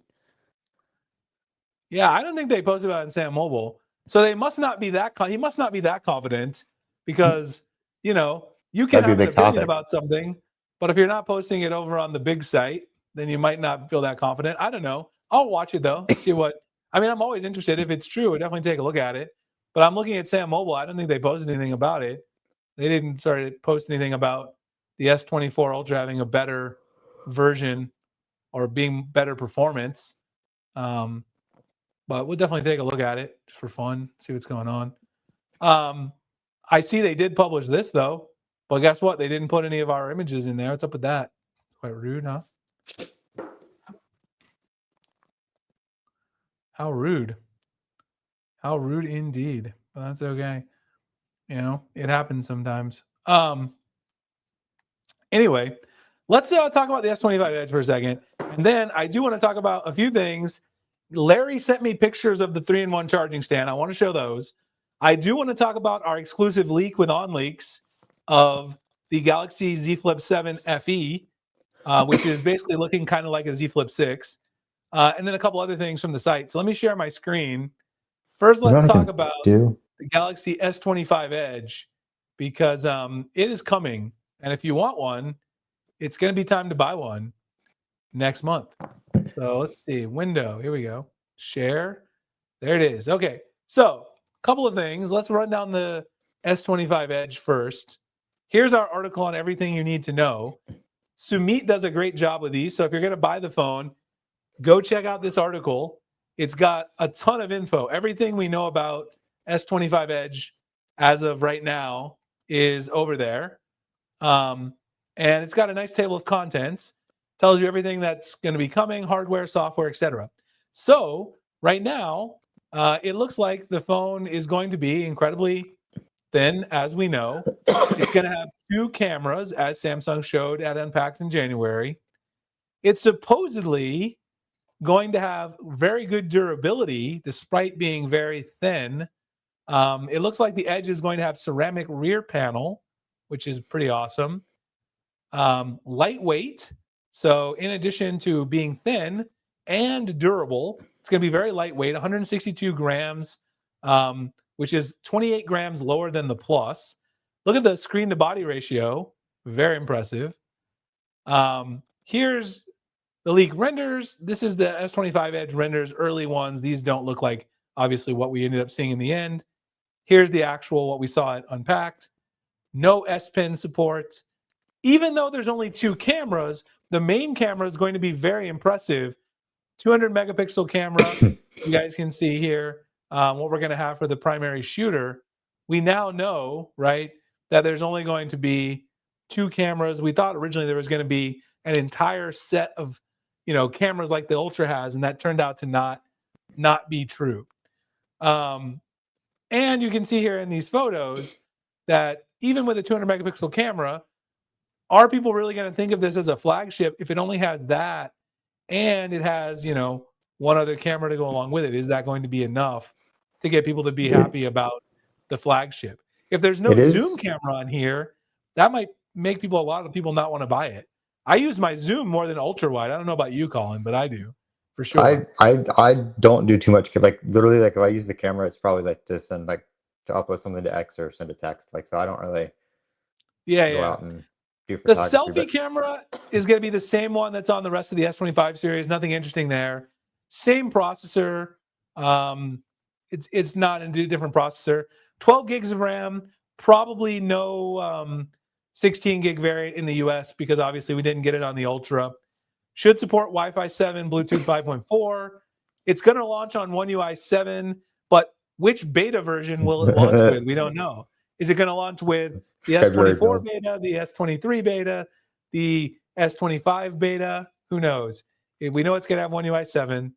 Speaker 2: Yeah, I don't think they posted about it on Sam Mobile. So they must not be that he must not be that confident because, you know, you can have an opinion about something, but if you're not posting it over on the big site, then you might not feel that confident. I don't know. I'll watch it though. See what I'm always interested. If it's true, I'll definitely take a look at it. But I'm looking at Sam Mobile. I don't think they posted anything about it. They didn't start to post anything about the S24 Ultra having a better version or being better performance. But we'll definitely take a look at it for fun, see what's going on. I see they did publish this though, but guess what? They didn't put any of our images in there. What's up with that? Quite rude, huh? How rude. How rude indeed. But that's okay. You know, it happens sometimes. Anyway, let's talk about the S25 Edge for a second. And then I do want to talk about a few things. Larry sent me pictures of the 3-in-1 charging stand. I want to show those. I do want to talk about our exclusive leak with OnLeaks of the Galaxy Z Flip 7 FE, which is basically looking kind of like a Z Flip 6. And then a couple other things from the site. So let me share my screen. First, let's talk about the Galaxy S25 Edge because it is coming. And if you want one, it's going to be time to buy one next month. So let's see. Window. Here we go. Share. There it is. Okay. So a couple of things. Let's run down the S25 Edge first. Here's our article on everything you need to know. Sumit does a great job with these. So if you're going to buy the phone, go check out this article. It's got a ton of info. Everything we know about S25 Edge as of right now is over there. And it's got a nice table of contents. Tells you everything that's going to be coming, hardware, software, etc. So right now, it looks like the phone is going to be incredibly thin, as we know. It's going to have 2 cameras, as Samsung showed at Unpacked in January. It's supposedly going to have very good durability, despite being very thin. It looks like the Edge is going to have ceramic rear panel, which is pretty awesome. Lightweight. So in addition to being thin and durable, it's going to be very lightweight, 162 grams, which is 28 grams lower than the Plus. Look at the screen to body ratio. Very impressive. Here's the leak renders. This is the S25 Edge renders, early ones. These don't look like, obviously, what we ended up seeing in the end. Here's the actual, what we saw at Unpacked. No S Pen support. Even though there's only 2 cameras, the main camera is going to be very impressive. 200 megapixel camera. You guys can see here what we're going to have for the primary shooter. We now know, right, that there's only going to be 2 cameras. We thought originally there was going to be an entire set of, cameras like the Ultra has, and that turned out to not be true. And you can see here in these photos that even with a 200 megapixel camera, are people really going to think of this as a flagship if it only has that and it has, one other camera to go along with it? Is that going to be enough to get people to be happy about the flagship? If there's no zoom camera on here, that might make a lot of people not want to buy it. I use my zoom more than ultra wide. I don't know about you, Colin, but I do for sure.
Speaker 1: I don't do too much. Like literally, like if I use the camera, it's probably like to send to upload something to X or send a text. Like, so I don't really go out and do photography.
Speaker 2: The selfie camera is going to be the same one that's on the rest of the S25 series. Nothing interesting there. Same processor. It's not a different processor. 12 gigs of RAM. Probably no 16 gig variant in the US because obviously we didn't get it on the Ultra. Should support Wi-Fi 7, Bluetooth 5.4. It's going to launch on One UI 7, but which beta version will it launch with? We don't know. Is it going to launch with the
Speaker 1: February
Speaker 2: S24
Speaker 1: build.
Speaker 2: beta, the S23 beta, the S25 beta? Who knows? We know it's going to have One UI 7.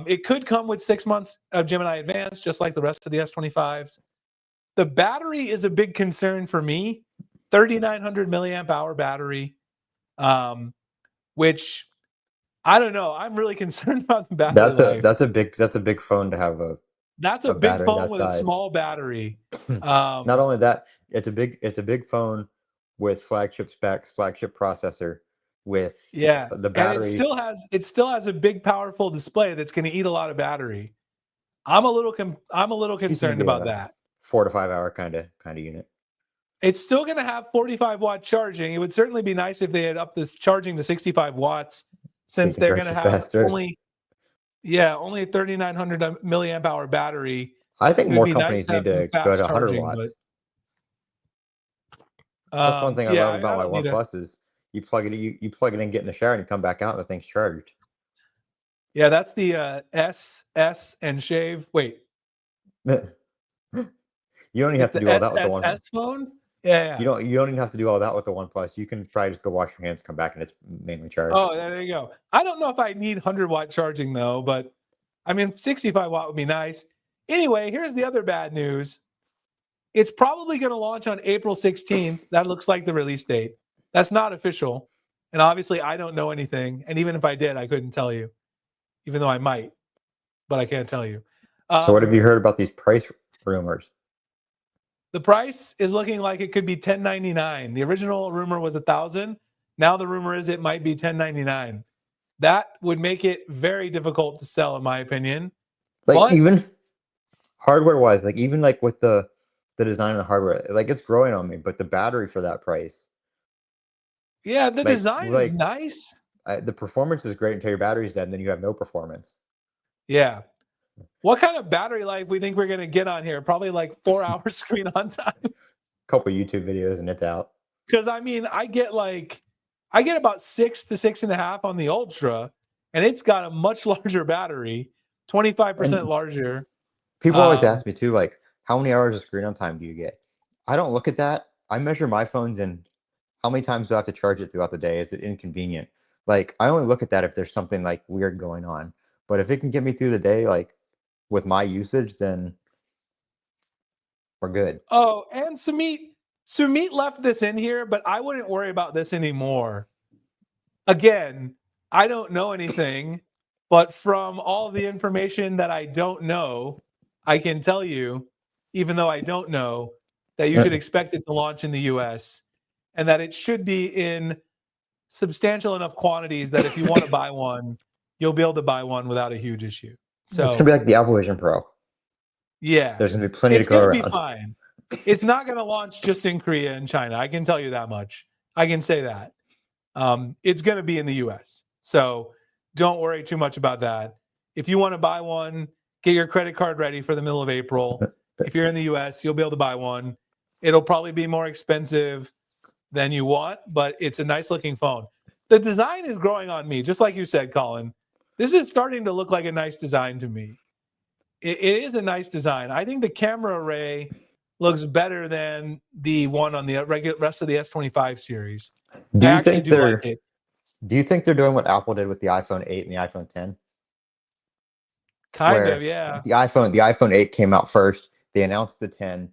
Speaker 2: It could come with 6 months of Gemini Advanced, just like the rest of the S25s. The battery is a big concern for me. 3,900 milliamp hour battery, which I don't know. I'm really concerned about the battery life.
Speaker 1: That's a big phone to have
Speaker 2: That's a big phone with
Speaker 1: size.
Speaker 2: a small battery.
Speaker 1: Not only that, it's a big phone with flagship specs, flagship processor, with the battery.
Speaker 2: And it still has a big, powerful display that's going to eat a lot of battery. I'm a little concerned about that.
Speaker 1: 4 to 5 hour kind of unit.
Speaker 2: It's still going to have 45-watt charging. It would certainly be nice if they had upped this charging to 65 watts, since they're going to have only a 3,900 milliamp hour battery.
Speaker 1: I think more companies need to go to 100 watts. That's one thing I love about my OnePlus is you plug it in, get in the shower, and you come back out and the thing's charged.
Speaker 2: Yeah, that's the S and shave. Wait.
Speaker 1: You don't even have to do all that with the OnePlus.
Speaker 2: Phone? Yeah.
Speaker 1: You don't even have to do all that with the OnePlus. You can probably just go wash your hands, come back, and it's mainly charged.
Speaker 2: Oh, there you go. I don't know if I need 100-watt charging though, but I mean 65 watt would be nice. Anyway, here's the other bad news. It's probably going to launch on April 16th. That looks like the release date. That's not official. And obviously I don't know anything. And even if I did, I couldn't tell you, even though I might, but I can't tell you.
Speaker 1: So what have you heard about these price rumors?
Speaker 2: The price is looking like it could be $1,099. The original rumor was $1,000. Now the rumor is it might be $1,099. That would make it very difficult to sell, in my opinion.
Speaker 1: Even hardware-wise, even with the design of the hardware, it's growing on me. But the battery for that price,
Speaker 2: yeah, the design is nice.
Speaker 1: The performance is great until your battery's dead, and then you have no performance.
Speaker 2: Yeah. What kind of battery life we think we're going to get on here? Probably 4 hours screen on time.
Speaker 1: A couple YouTube videos and it's out.
Speaker 2: Because I mean, I get about 6 to 6.5 on the Ultra, and it's got a much larger battery, 25% larger.
Speaker 1: People always ask me too, how many hours of screen on time do you get? I don't look at that. I measure my phones and how many times do I have to charge it throughout the day? Is it inconvenient? I only look at that if there's something weird going on. But if it can get me through the day, with my usage, then we're good.
Speaker 2: Oh, and Sumit left this in here, but I wouldn't worry about this anymore. Again, I don't know anything, but from all the information that I don't know, I can tell you, even though I don't know, that you should expect it to launch in the US and that it should be in substantial enough quantities that if you want to buy one, you'll be able to buy one without a huge issue. So
Speaker 1: it's gonna be like the Apple Vision Pro.
Speaker 2: Yeah,
Speaker 1: there's gonna be plenty to go around.
Speaker 2: It's gonna be fine. It's not gonna launch just in Korea and China. I can tell you that much. I can say that. It's gonna be in the US. So don't worry too much about that. If you want to buy one, get your credit card ready for the middle of April. If you're in the US, you'll be able to buy one. It'll probably be more expensive than you want, but it's a nice looking phone. The design is growing on me, just like you said, Colin. This is starting to look like a nice design to me. It is a nice design. I think the camera array looks better than the one on the rest of the S25 series.
Speaker 1: Do you think they're doing what Apple did with the iPhone 8 and the iPhone 10?
Speaker 2: Kind of, yeah.
Speaker 1: The iPhone 8 came out first. They announced the 10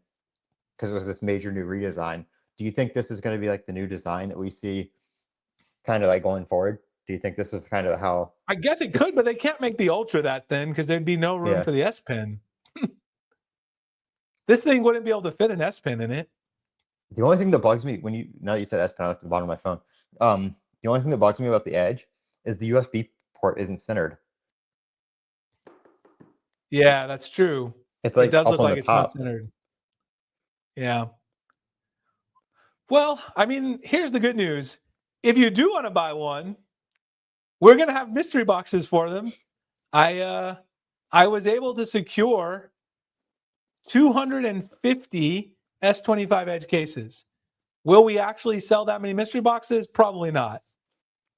Speaker 1: because it was this major new redesign. Do you think this is going to be the new design that we see kind of going forward? Do you think this is kind of how?
Speaker 2: I guess it could, but they can't make the Ultra that thin because there'd be no room for the S Pen. This thing wouldn't be able to fit an S Pen in it.
Speaker 1: The only thing that bugs me now that you said S Pen, I looked at the bottom of my phone. The only thing that bugs me about the Edge is the USB port isn't centered.
Speaker 2: Yeah, that's true.
Speaker 1: It
Speaker 2: does look like it's not centered. Yeah. Well, I mean, here's the good news. If you do want to buy one, we're going to have mystery boxes for them. I was able to secure 250 S25 Edge cases. Will we actually sell that many mystery boxes? Probably not.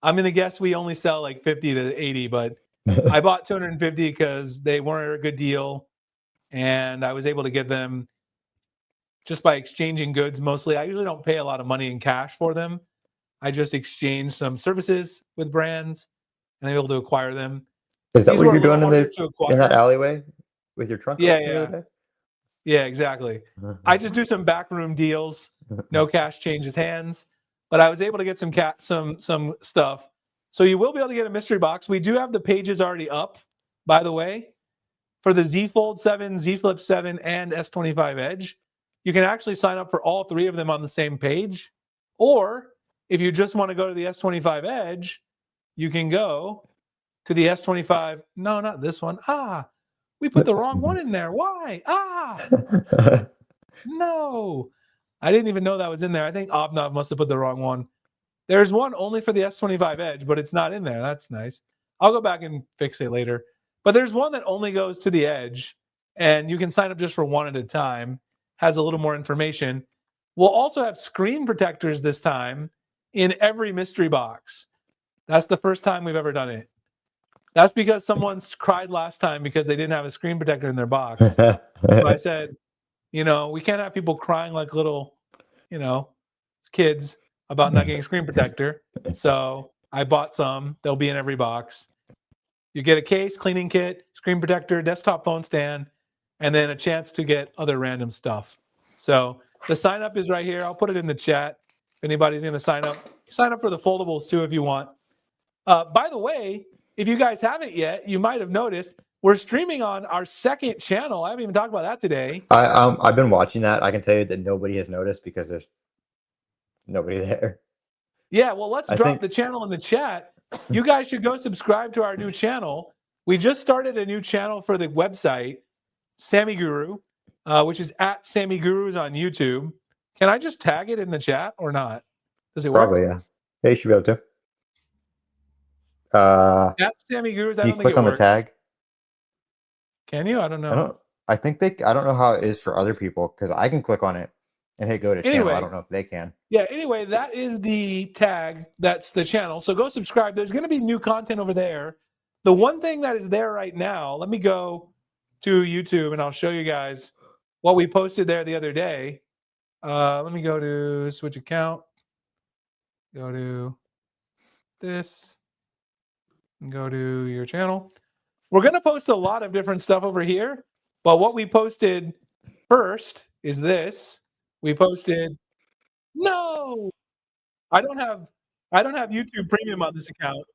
Speaker 2: I'm going to guess we only sell 50 to 80, but I bought 250 because they weren't a good deal. And I was able to get them just by exchanging goods mostly. I usually don't pay a lot of money in cash for them. I just exchange some services with brands and I'm able to acquire them.
Speaker 1: Is that what you're doing in that alleyway with your trunk?
Speaker 2: Yeah. Yeah, exactly. I just do some backroom deals. No cash changes hands, but I was able to get some stuff. So you will be able to get a mystery box. We do have the pages already up, by the way, for the Z Fold 7, Z Flip 7, and S25 Edge. You can actually sign up for all three of them on the same page. Or if you just want to go to the S25 Edge, you can go to the S25. No, not this one. We put the wrong one in there. Why? No. I didn't even know that was in there. I think Obnov must have put the wrong one. There's one only for the S25 Edge, but it's not in there. That's nice. I'll go back and fix it later. But there's one that only goes to the Edge, and you can sign up just for one at a time. Has a little more information. We'll also have screen protectors this time in every mystery box. That's the first time we've ever done it. That's because someone's cried last time because they didn't have a screen protector in their box. So I said, we can't have people crying like little, kids about not getting a screen protector. So I bought some. They'll be in every box. You get a case, cleaning kit, screen protector, desktop phone stand, and then a chance to get other random stuff. So the sign up is right here. I'll put it in the chat. If anybody's going to sign up for the foldables too if you want. By the way, if you guys haven't yet, you might have noticed we're streaming on our second channel. I haven't even talked about that today.
Speaker 1: I've been watching that. I can tell you that nobody has noticed because there's nobody there.
Speaker 2: Yeah, well, let's drop the channel in the chat. You guys should go subscribe to our new channel. We just started a new channel for the website, SammyGuru, which is at SammyGurus on YouTube. Can I just tag it in the chat or not? Does it work?
Speaker 1: Probably, yeah. Yeah, you should be able to.
Speaker 2: At SammyGurus, I don't think it works.
Speaker 1: Click on the tag.
Speaker 2: Can you? I don't know.
Speaker 1: I don't know how it is for other people because I can click on it and hit go to channel. I don't know if they can.
Speaker 2: Yeah, anyway, that is the tag. That's the channel. So go subscribe. There's going to be new content over there. The one thing that is there right now, let me go to YouTube and I'll show you guys what we posted there the other day. Let me go to switch account. Go to this. And go to your channel. We're going to post a lot of different stuff over here, but what we posted first is this. We posted, no, I don't have YouTube Premium on this account.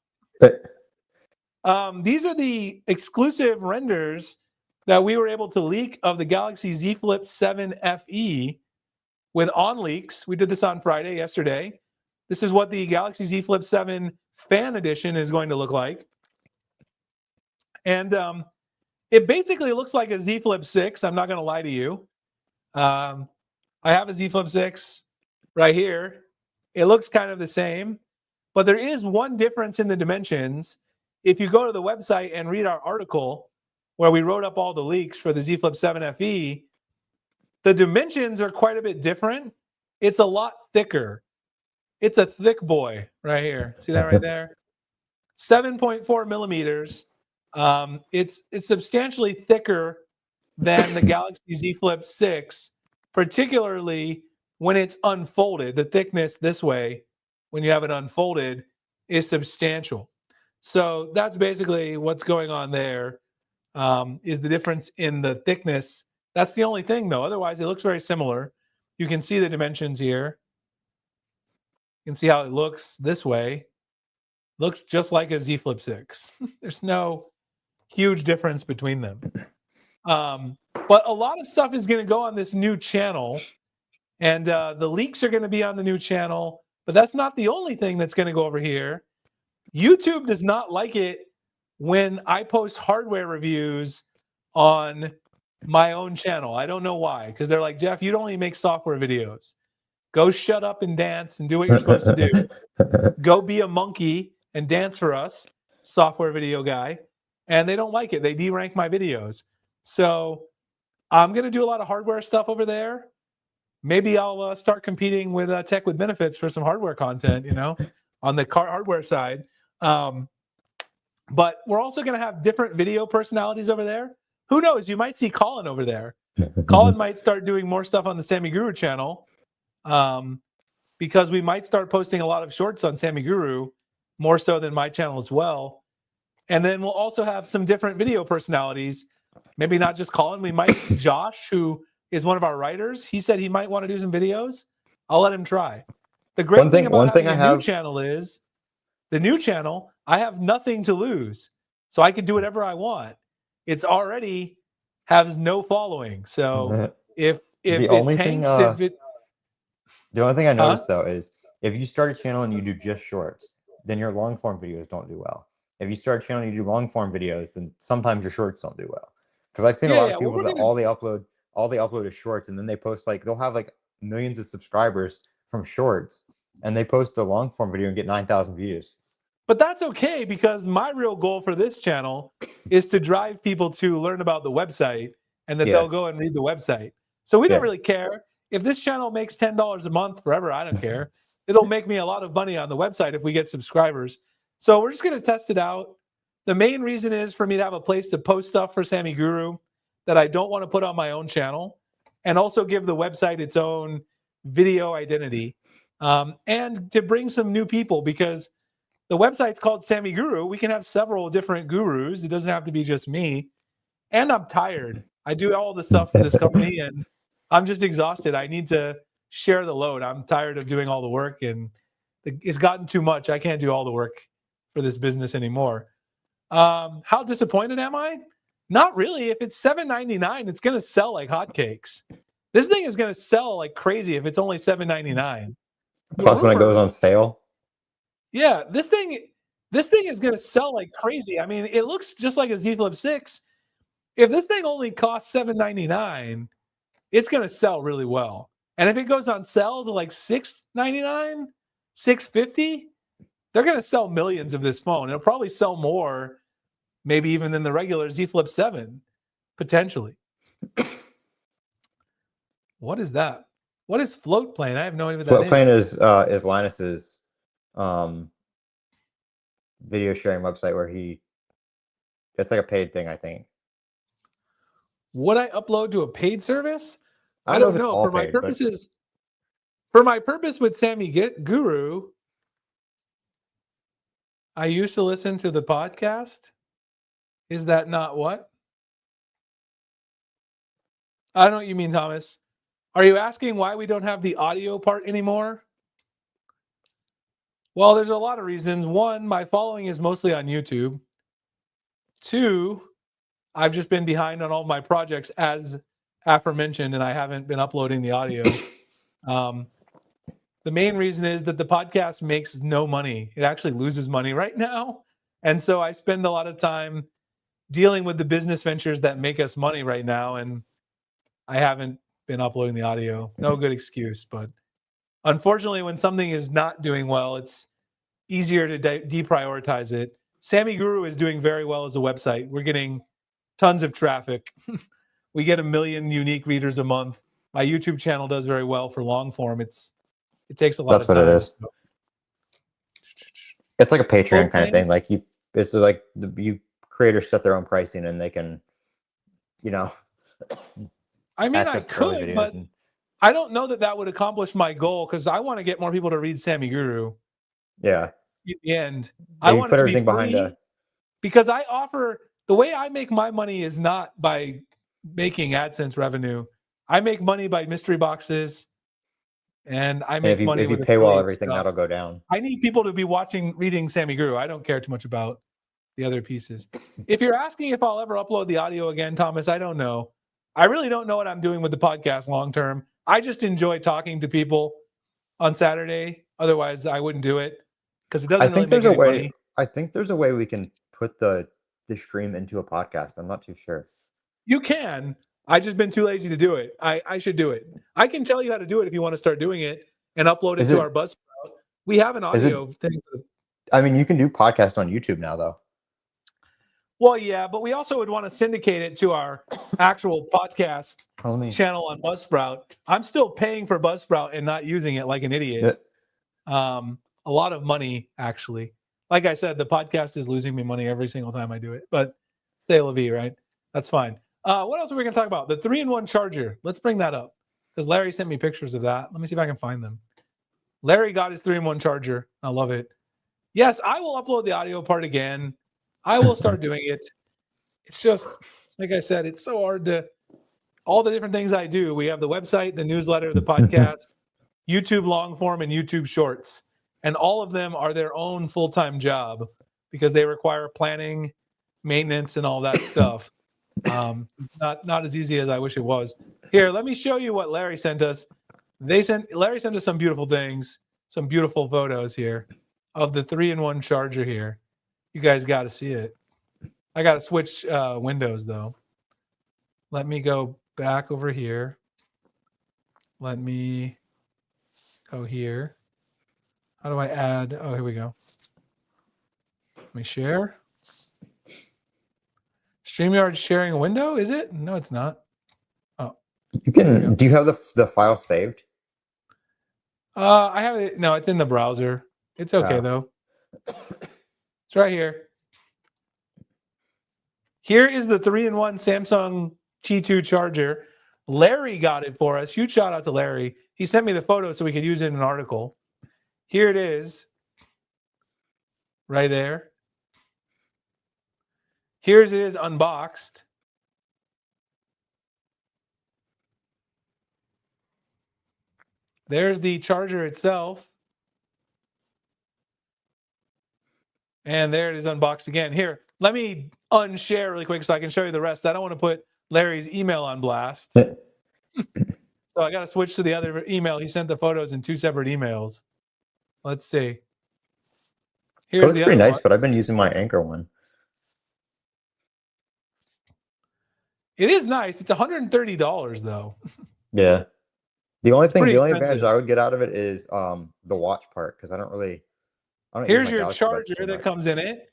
Speaker 2: These are the exclusive renders that we were able to leak of the Galaxy Z Flip 7 FE with on leaks. We did this on Friday, yesterday. This is what the Galaxy Z Flip 7 Fan Edition is going to look like. And it basically looks like a Z Flip 6. I'm not going to lie to you. I have a Z Flip 6 right here. It looks kind of the same, but there is one difference in the dimensions. If you go to the website and read our article where we wrote up all the leaks for the Z Flip 7 FE, the dimensions are quite a bit different. It's a lot thicker. It's a thick boy right here. See that right there? 7.4 millimeters. It's substantially thicker than the Galaxy Z Flip 6, particularly when it's unfolded. The thickness this way, when you have it unfolded, is substantial. So that's basically what's going on there, is the difference in the thickness. That's the only thing, though. Otherwise, it looks very similar. You can see the dimensions here. You can see how it looks this way. Looks just like a Z Flip 6. There's no huge difference between them. But a lot of stuff is going to go on this new channel. And the leaks are going to be on the new channel. But that's not the only thing that's going to go over here. YouTube does not like it when I post hardware reviews on my own channel. I don't know why. Because they're like, Jeff, you don't only make software videos. Go shut up and dance and do what you're supposed to do. Go be a monkey and dance for us, software video guy. And they don't like it. They derank my videos. So I'm going to do a lot of hardware stuff over there. Maybe I'll start competing with Tech with Benefits for some hardware content, on the hardware side. But we're also going to have different video personalities over there. Who knows? You might see Colin over there. Colin might start doing more stuff on the SammyGuru channel, because we might start posting a lot of shorts on SammyGuru, more so than my channel as well. And then we'll also have some different video personalities. Maybe not just Colin. We might, Josh, who is one of our writers, he said he might want to do some videos. I'll let him try. The great thing about having a new channel is, the new channel, I have nothing to lose. So I can do whatever I want. It's already has no following. So if
Speaker 1: the only thing I noticed though is if you start a channel and you do just shorts, then your long form videos don't do well. If you start a channel and you do long form videos, then sometimes your shorts don't do well. Because I've seen a lot of people that all they upload is shorts, and then they post like they'll have like millions of subscribers from shorts, and they post a long form video and get 9,000 views.
Speaker 2: But that's okay, because my real goal for this channel is to drive people to learn about the website, and that they'll go and read the website. So we don't really care. If this channel makes $10 a month forever, I don't care. It'll make me a lot of money on the website if we get subscribers. So we're just going to test it out. The main reason is for me to have a place to post stuff for SammyGuru that I don't want to put on my own channel, and also give the website its own video identity, and to bring some new people, because the website's called SammyGuru. We can have several different gurus. It doesn't have to be just me. And I'm tired. I do all the stuff for this company, and I'm just exhausted. I need to share the load. I'm tired of doing all the work, and it's gotten too much. I can't do all the work for this business anymore. How disappointed am I? Not really. If it's $7.99, it's going to sell like hotcakes. This thing is going to sell like crazy if it's only $7.99.
Speaker 1: Plus, when it goes on sale.
Speaker 2: Yeah, this thing is going to sell like crazy. I mean, it looks just like a Z Flip 6. If this thing only costs $7.99, it's going to sell really well. And if it goes on sale to like $6.99, $6.50, they're going to sell millions of this phone. It'll probably sell more, maybe even than the regular Z Flip 7, potentially. What is that? What is Float Plane? I have no idea what that is.
Speaker 1: Float Plane is Linus's video sharing website where it's like a paid thing, I think.
Speaker 2: Would I upload to a paid service?
Speaker 1: I don't know.
Speaker 2: For my purposes, for my purpose with SammyGuru, I used to listen to the podcast. Is that not what? I don't know what you mean, Thomas. Are you asking why we don't have the audio part anymore? Well, there's a lot of reasons. One, my following is mostly on YouTube. Two, I've just been behind on all my projects as aforementioned, and I haven't been uploading the audio. The main reason is that the podcast makes no money. It actually loses money right now. And so I spend a lot of time dealing with the business ventures that make us money right now, and I haven't been uploading the audio. No good excuse, but unfortunately, when something is not doing well, it's easier to deprioritize it. SammyGuru is doing very well as a website. We're getting tons of traffic. We get 1 million unique readers a month. My YouTube channel does very well for long form. It takes a lot of time.
Speaker 1: That's what it is. It's like a Patreon kind of thing. Like it's like you creators set their own pricing, and they can,
Speaker 2: I mean, I could, but I don't know that would accomplish my goal, because I want to get more people to read SammyGuru.
Speaker 1: Yeah.
Speaker 2: In the end, I want it to be free, behind because I offer, the way I make my money is not by making AdSense revenue. I make money by mystery boxes, and I make money
Speaker 1: if you
Speaker 2: with
Speaker 1: paywall everything, that'll go down.
Speaker 2: I need people to be reading SammyGuru. I don't care too much about the other pieces. If you're asking if I'll ever upload the audio again, Thomas, I don't know. I really don't know what I'm doing with the podcast long term. I just enjoy talking to people on Saturday. Otherwise, I wouldn't do it, because it doesn't really make any money.
Speaker 1: I think there's a way we can put the stream into a podcast. I'm not too sure.
Speaker 2: You can. I just been too lazy to do it. I should do it. I can tell you how to do it if you want to start doing it and upload it to our Buzzsprout. We have an audio thing.
Speaker 1: I mean, you can do podcast on YouTube now, though.
Speaker 2: Well, yeah, but we also would want to syndicate it to our actual podcast channel on Buzzsprout. I'm still paying for Buzzsprout and not using it like an idiot. Yeah. A lot of money, actually. Like I said, the podcast is losing me money every single time I do it. But c'est la vie, right? That's fine. What else are we going to talk about? The 3-in-1 charger. Let's bring that up because Larry sent me pictures of that. Let me see if I can find them. Larry got his 3-in-1 charger. I love it. Yes, I will upload the audio part again. I will start doing it. It's just, like I said, it's so hard to, all the different things I do. We have the website, the newsletter, the podcast, YouTube long form, and YouTube shorts. And all of them are their own full-time job because they require planning, maintenance, and all that stuff. Not as easy as I wish it was. Here, let me show you what Larry sent us. Larry sent us some beautiful things, some beautiful photos here of the 3-in-1 charger here. You guys got to see it. I got to switch windows though. Let me go back over here. Let me go here. How do I add? Oh, here we go. Let me share. StreamYard sharing a window, is it? No, it's not. Oh.
Speaker 1: You can. Do you have the file saved?
Speaker 2: I have it. No, it's in the browser. It's okay though. It's right here. Here is the 3-in-1 Samsung Qi 2 charger. Larry got it for us. Huge shout out to Larry. He sent me the photo so we could use it in an article. Here it is. Right there. Here's it is unboxed. There's the charger itself. And there it is unboxed again. Here, let me unshare really quick so I can show you the rest. I don't want to put Larry's email on blast. So I got to switch to the other email. He sent the photos in 2 separate emails. Let's see. Here's the other
Speaker 1: pretty nice,
Speaker 2: one.
Speaker 1: but I've been using my Anchor one.
Speaker 2: It is nice. It's $130 though.
Speaker 1: Yeah. The only
Speaker 2: expensive.
Speaker 1: advantage I would get out of it is the watch part because I don't
Speaker 2: Here's your charger that comes in it.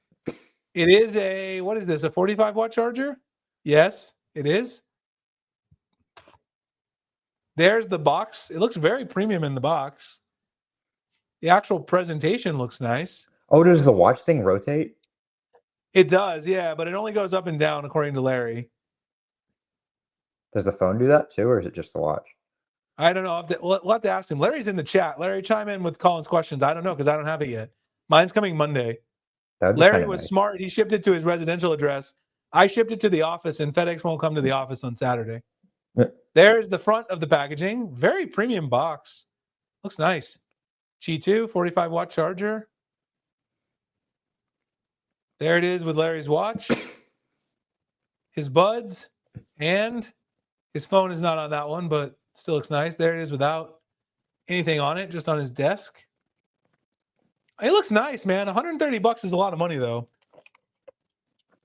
Speaker 2: It is a, what is this, a 45-watt charger? Yes, it is. There's the box. It looks very premium in the box. The actual presentation looks nice.
Speaker 1: Oh, does the watch thing rotate?
Speaker 2: It does, yeah, but it only goes up and down according to Larry.
Speaker 1: Does the phone do that too, or is it just the watch?
Speaker 2: I don't know. We'll have to ask him. Larry's in the chat. Larry, chime in with Colin's questions. I don't know because I don't have it yet. Mine's coming Monday. Larry was smart. He shipped it to his residential address. I shipped it to the office, and FedEx won't come to the office on Saturday.
Speaker 1: Yeah.
Speaker 2: There's the front of the packaging. Very premium box. Looks nice. Qi 2, 45-watt charger. There it is with Larry's watch, his buds, and his phone is not on that one, but still looks nice. There it is without anything on it, just on his desk. It looks nice, man. $130 is a lot of money, though.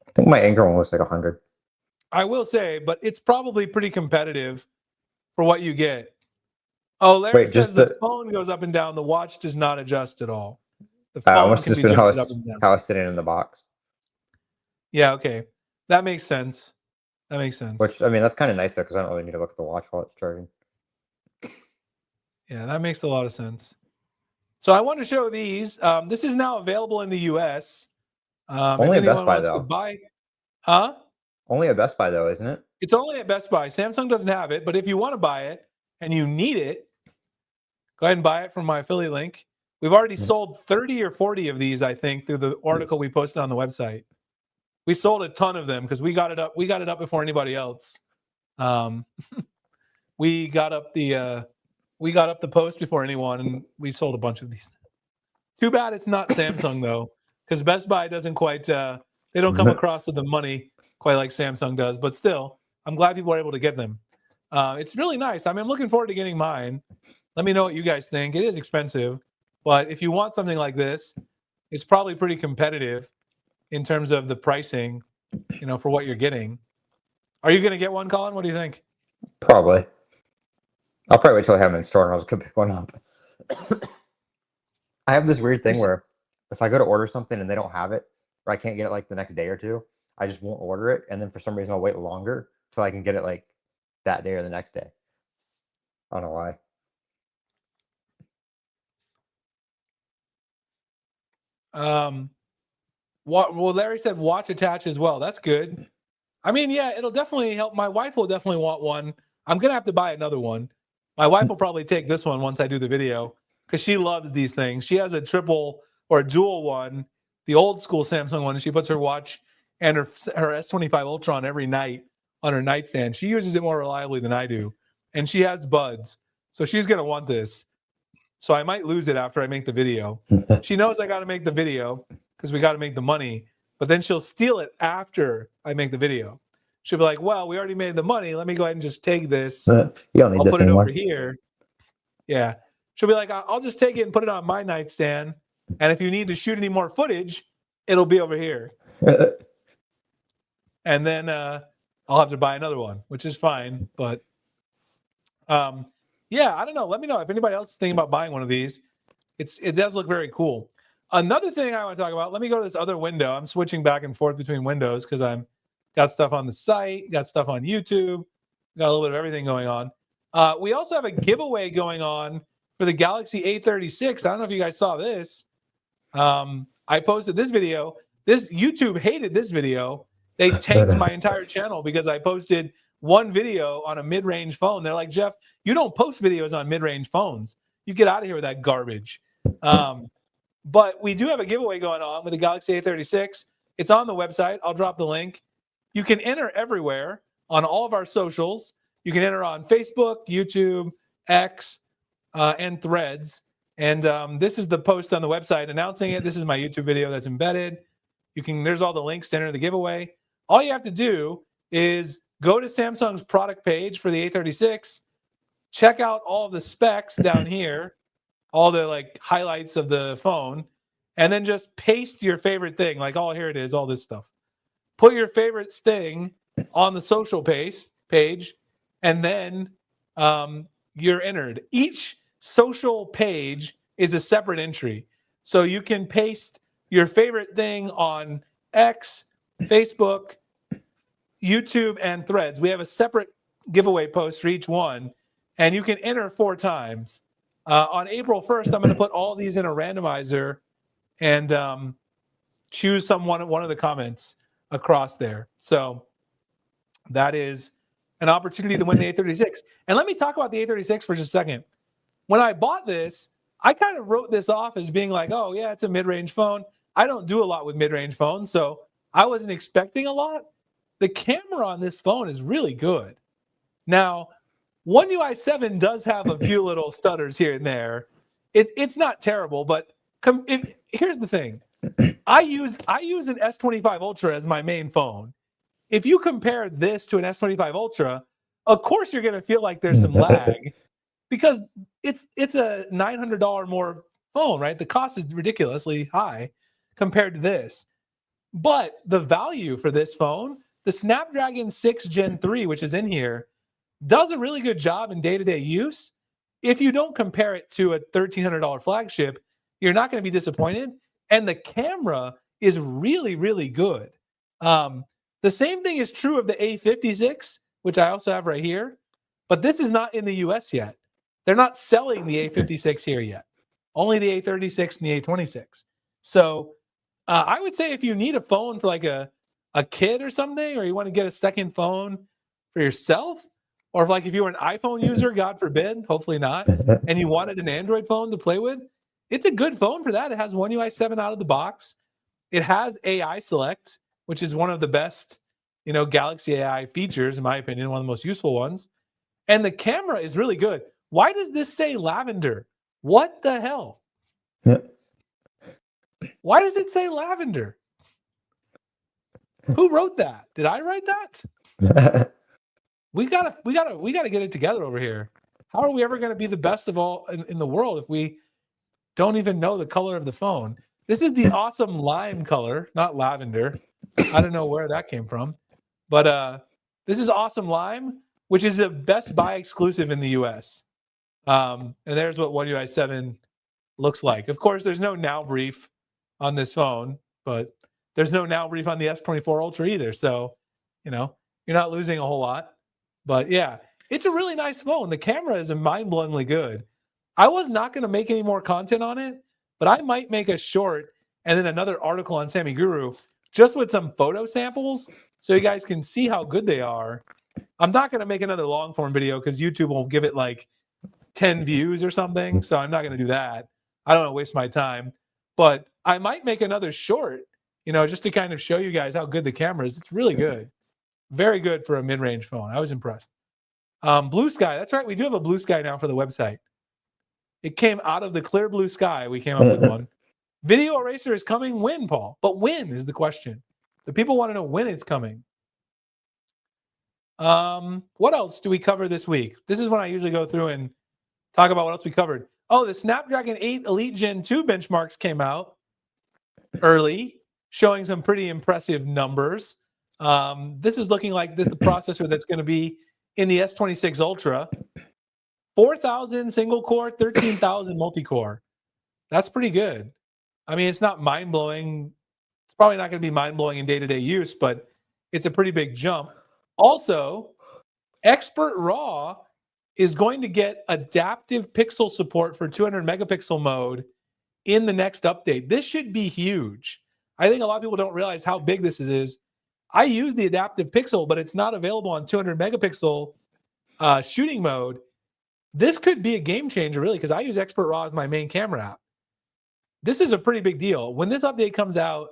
Speaker 1: I think my Anchor one was like 100.
Speaker 2: I will say, but it's probably pretty competitive for what you get. Oh, Larry says the phone goes up and down. The watch does not adjust at all. The phone
Speaker 1: must just been how I was sitting in the box.
Speaker 2: Yeah, okay. That makes sense. That makes sense.
Speaker 1: Which, I mean, that's kind of nice, though, because I don't really need to look at the watch while it's charging.
Speaker 2: Yeah, that makes a lot of sense. So I want to show these. This is now available in the U.S.
Speaker 1: Only at Best Buy, though.
Speaker 2: Huh?
Speaker 1: Only at Best Buy, though, isn't it?
Speaker 2: It's only at Best Buy. Samsung doesn't have it, but if you want to buy it and you need it, go ahead and buy it from my affiliate link. We've already sold 30 or 40 of these, I think, through the article we posted on the website. We sold a ton of them because we got it up. We got it up before anybody else. We got up the post before anyone, and we sold a bunch of these. Too bad it's not Samsung though, because Best Buy doesn't quite. They don't come across with the money quite like Samsung does. But still, I'm glad people are able to get them. It's really nice. I mean, I'm looking forward to getting mine. Let me know what you guys think. It is expensive, but if you want something like this, it's probably pretty competitive in terms of the pricing, you know, for what you're getting. Are you going to get one, Colin? What do you think?
Speaker 1: Probably. I'll probably wait till I have them in store and I'll just go pick one up. I have this weird thing where if I go to order something and they don't have it, or I can't get it like the next day or two, I just won't order it. And then for some reason, I'll wait longer till I can get it like that day or the next day. I don't know why.
Speaker 2: Well, Larry said watch attach as well. That's good. I mean, yeah, it'll definitely help. My wife will definitely want one. I'm going to have to buy another one. My wife will probably take this one once I do the video because she loves these things. She has a triple or a dual one, the old school Samsung one, and she puts her watch and her S25 Ultra on every night on her nightstand. She uses it more reliably than I do, and she has buds. So she's going to want this. So I might lose it after I make the video. She knows I got to make the video because we got to make the money, but then she'll steal it after I make the video. She'll be like, well, we already made the money. Let me go ahead and just take this.
Speaker 1: You don't need
Speaker 2: I'll
Speaker 1: this
Speaker 2: put it
Speaker 1: anymore.
Speaker 2: over here. Yeah. She'll be like, I'll just take it and put it on my nightstand. And if you need to shoot any more footage, it'll be over here. And then I'll have to buy another one, which is fine. But yeah, I don't know. Let me know if anybody else is thinking about buying one of these. It does look very cool. Another thing I want to talk about, let me go to this other window. I'm switching back and forth between windows because I'm got stuff on the site, got stuff on YouTube, got a little bit of everything going on. We also have a giveaway going on for the Galaxy A36. I don't know if you guys saw this. I posted this video. This YouTube hated this video. They tanked my entire channel because I posted one video on a mid-range phone. They're like, Jeff, you don't post videos on mid-range phones. You get out of here with that garbage. But we do have a giveaway going on with the Galaxy A36. It's on the website. I'll drop the link. You can enter everywhere on all of our socials. You can enter on Facebook, YouTube, X, and Threads. And this is the post on the website announcing it. This is my YouTube video that's embedded. There's all the links to enter the giveaway. All you have to do is go to Samsung's product page for the A36, check out all of the specs down here, all the like highlights of the phone, and then just paste your favorite thing. Like, oh, here it is, all this stuff. Put your favorite thing on the social page, and then you're entered. Each social page is a separate entry. So you can paste your favorite thing on X, Facebook, YouTube, and Threads. We have a separate giveaway post for each one, and you can enter 4 times. On April 1st, I'm going to put all these in a randomizer and choose one of the comments across there. So that is an opportunity to win the A36. And let me talk about the A36 for just a second. When I bought this, I kind of wrote this off as being like, oh, yeah, it's a mid-range phone. I don't do a lot with mid-range phones, so I wasn't expecting a lot. The camera on this phone is really good. Now, One UI 7 does have a few little stutters here and there. It's not terrible, but here's the thing. I use an S25 Ultra as my main phone. If you compare this to an S25 Ultra, of course you're going to feel like there's some lag because it's a $900 more phone, right? The cost is ridiculously high compared to this. But the value for this phone, the Snapdragon 6 Gen 3, which is in here, does a really good job in day-to-day use. If you don't compare it to a $1,300 flagship, you're not going to be disappointed. And the camera is really, really good. The same thing is true of the A56, which I also have right here. But this is not in the US yet. They're not selling the A56 here yet. Only the A36 and the A26. So I would say if you need a phone for like a kid or something, or you want to get a second phone for yourself, or if you were an iPhone user, God forbid, hopefully not, and you wanted an Android phone to play with, it's a good phone for that. It has One UI 7 out of the box. It has AI Select, which is one of the best, Galaxy AI features, in my opinion, one of the most useful ones. And the camera is really good. Why does this say lavender? What the hell? Why does it say lavender? Who wrote that? Did I write that? We gotta get it together over here. How are we ever going to be the best of all in the world if we don't even know the color of the phone? This is the awesome lime color, not lavender. I don't know where that came from, but this is awesome lime, which is a Best Buy exclusive in the US. And there's what One UI 7 looks like. Of course, there's no now brief on this phone, but there's no now brief on the S24 Ultra either. So, you're not losing a whole lot. But yeah, it's a really nice phone. The camera is mind-blowingly good. I was not going to make any more content on it, but I might make a short and then another article on SammyGuru just with some photo samples so you guys can see how good they are. I'm not going to make another long form video because YouTube will give it like 10 views or something. So I'm not going to do that. I don't want to waste my time. But I might make another short, just to kind of show you guys how good the camera is. It's really good. Very good for a mid-range phone. I was impressed. Blue sky. That's right. We do have a blue sky now for the website. It came out of the clear blue sky. We came up with one. Video eraser is coming when, Paul? But when is the question. The people want to know when it's coming. What else do we cover this week? This is when I usually go through and talk about what else we covered. Oh, the Snapdragon 8 Elite Gen 2 benchmarks came out early, showing some pretty impressive numbers. This is looking like the processor that's going to be in the S26 Ultra. 4,000 single core, 13,000 multi-core. That's pretty good. I mean, it's not mind-blowing. It's probably not going to be mind-blowing in day-to-day use, but it's a pretty big jump. Also, Expert RAW is going to get adaptive pixel support for 200 megapixel mode in the next update. This should be huge. I think a lot of people don't realize how big this is. I use the adaptive pixel, but it's not available on 200 megapixel shooting mode. This could be a game changer, really, because I use Expert RAW as my main camera app. This is a pretty big deal. When this update comes out,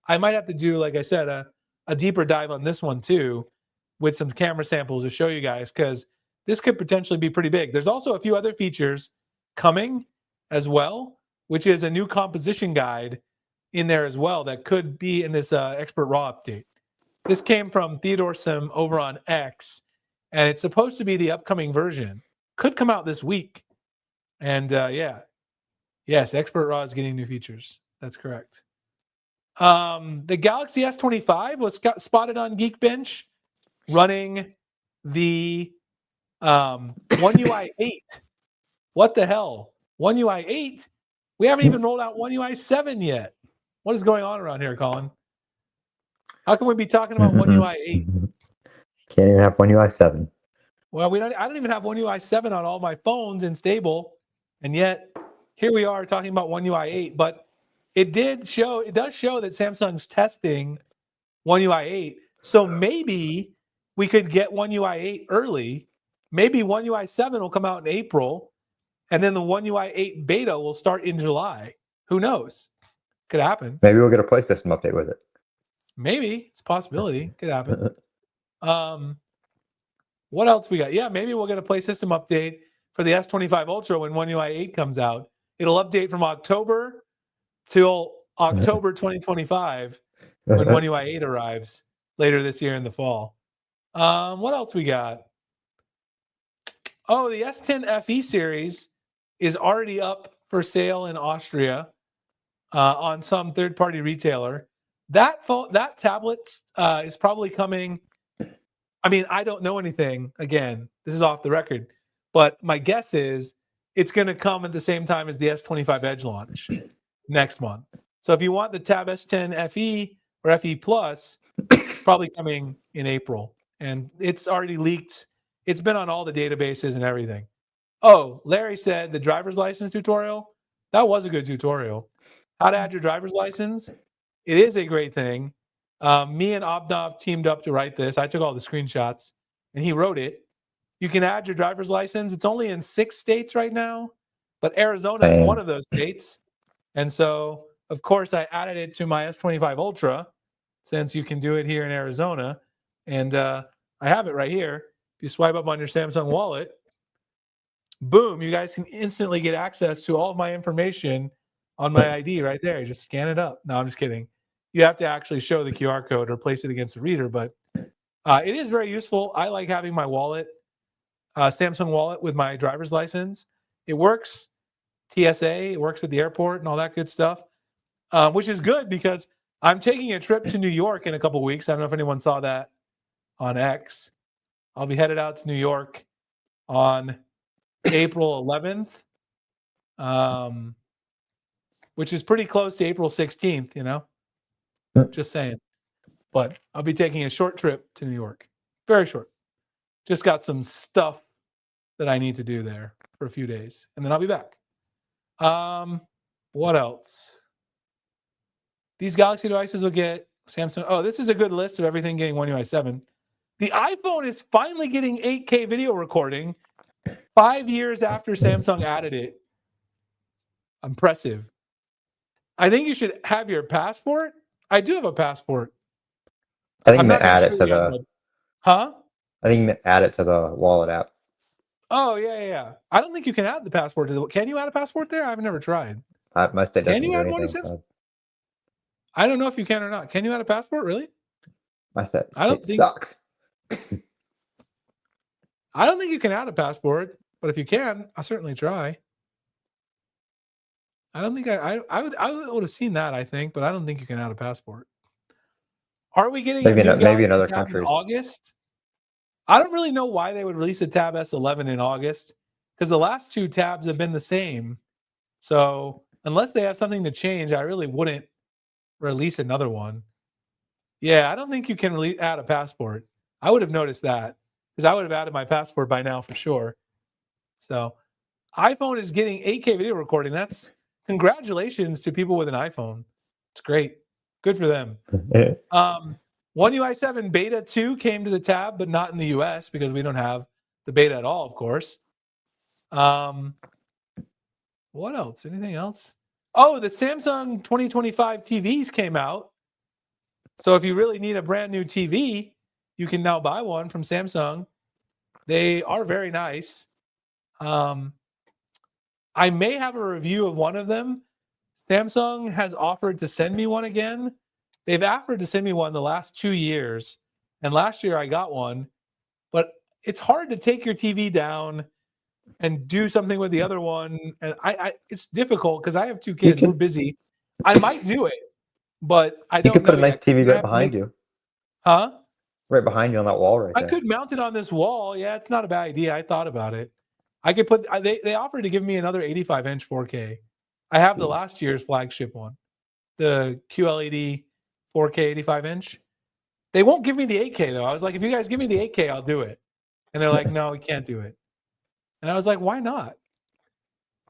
Speaker 2: I might have to do, like I said, a deeper dive on this one too, with some camera samples to show you guys, because this could potentially be pretty big. There's also a few other features coming as well, which is a new composition guide in there as well that could be in this Expert RAW update. This came from Theodore Sim over on X, and it's supposed to be the upcoming version. Could come out this week. And yes, Expert RAW is getting new features. That's correct. The Galaxy S25 was spotted on Geekbench running the One UI 8. What the hell? One UI 8? We haven't even rolled out One UI 7 yet. What is going on around here, Colin? How can we be talking about One UI 8?
Speaker 1: Can't even have One UI 7.
Speaker 2: Well, I don't even have One UI 7 on all my phones and stable, and yet here we are talking about One UI 8. But it does show that Samsung's testing One UI 8. So maybe we could get One UI 8 early. Maybe One UI 7 will come out in April, and then the One UI 8 beta will start in July. Who knows? Could happen.
Speaker 1: Maybe we'll get a PlayStation update with it.
Speaker 2: Maybe. It's a possibility. Could happen. What else we got? Yeah, maybe we'll get a Play System update for the S25 Ultra when One UI 8 comes out. It'll update from October till October 2025 when One UI 8 arrives later this year in the fall. What else we got? Oh, the S10 FE series is already up for sale in Austria on some third-party retailer. That tablet is probably coming. I mean, I don't know anything. Again, this is off the record, but my guess is it's going to come at the same time as the S25 Edge launch next month. So if you want the Tab S10 FE or FE Plus, it's probably coming in April, and it's already leaked. It's been on all the databases and everything. Oh, Larry said the driver's license tutorial. That was a good tutorial. How to add your driver's license. It is a great thing. Me and Obnov teamed up to write this. I took all the screenshots, and he wrote it. You can add your driver's license. It's only in 6 states right now, but Arizona is one of those states. And so, of course, I added it to my S25 Ultra, since you can do it here in Arizona. And I have it right here. If you swipe up on your Samsung wallet, boom, you guys can instantly get access to all of my information on my ID right there. You just scan it up. No, I'm just kidding. You have to actually show the QR code or place it against the reader, but it is very useful. I like having my wallet, Samsung wallet with my driver's license. It works TSA, it works at the airport and all that good stuff, which is good because I'm taking a trip to New York in a couple of weeks. I don't know if anyone saw that on X. I'll be headed out to New York on April 11th, which is pretty close to April 16th, you know? Just saying. But I'll be taking a short trip to New York. Very short. Just got some stuff that I need to do there for a few days, and then I'll be back. What else? These Galaxy devices will get Samsung. Oh, this is a good list of everything getting One UI 7. The iPhone is finally getting 8K video recording 5 years after Samsung added it. Impressive. I think you should have your passport. I do have a passport.
Speaker 1: I think I'm gonna add it to the.
Speaker 2: Huh?
Speaker 1: I think you add it to the wallet app.
Speaker 2: Oh yeah. I don't think you can add the passport to the. Can you add a passport there? I've never tried.
Speaker 1: My state doesn't
Speaker 2: do anything.
Speaker 1: So.
Speaker 2: I don't know if you can or not. Can you add a passport? Really?
Speaker 1: My state sucks.
Speaker 2: I don't think you can add a passport, but if you can, I'll certainly try. I don't think I would have seen that, I think, but I don't think you can add a passport. Are we getting
Speaker 1: maybe in other countries
Speaker 2: in August? I don't really know why they would release a Tab S11 in August, because the last two tabs have been the same. So unless they have something to change, I really wouldn't release another one. Yeah, I don't think you can add a passport. I would have noticed that, because I would have added my passport by now for sure. So iPhone is getting 8K video recording. That's congratulations to people with an iPhone. It's great. Good for them. One UI 7 Beta 2 came to the tab, but not in the US because we don't have the beta at all, of course. What else? Anything else? Oh, the Samsung 2025 TVs came out. So if you really need a brand new TV, you can now buy one from Samsung. They are very nice. I may have a review of one of them. Samsung has offered to send me one again. They've offered to send me one the last 2 years. And last year I got one. But it's hard to take your TV down and do something with the other one. And it's difficult because I have two kids. We're busy. I might do it, but I don't know.
Speaker 1: You could put a nice TV right behind you.
Speaker 2: Huh?
Speaker 1: Right behind you on that wall right there.
Speaker 2: I could mount it on this wall. Yeah, it's not a bad idea. I thought about it. I could put, they offered to give me another 85-inch 4K. I have the last year's flagship one, the QLED 4K 85-inch. They won't give me the 8K though. I was like, if you guys give me the 8K, I'll do it. And they're like, no, we can't do it. And I was like, why not?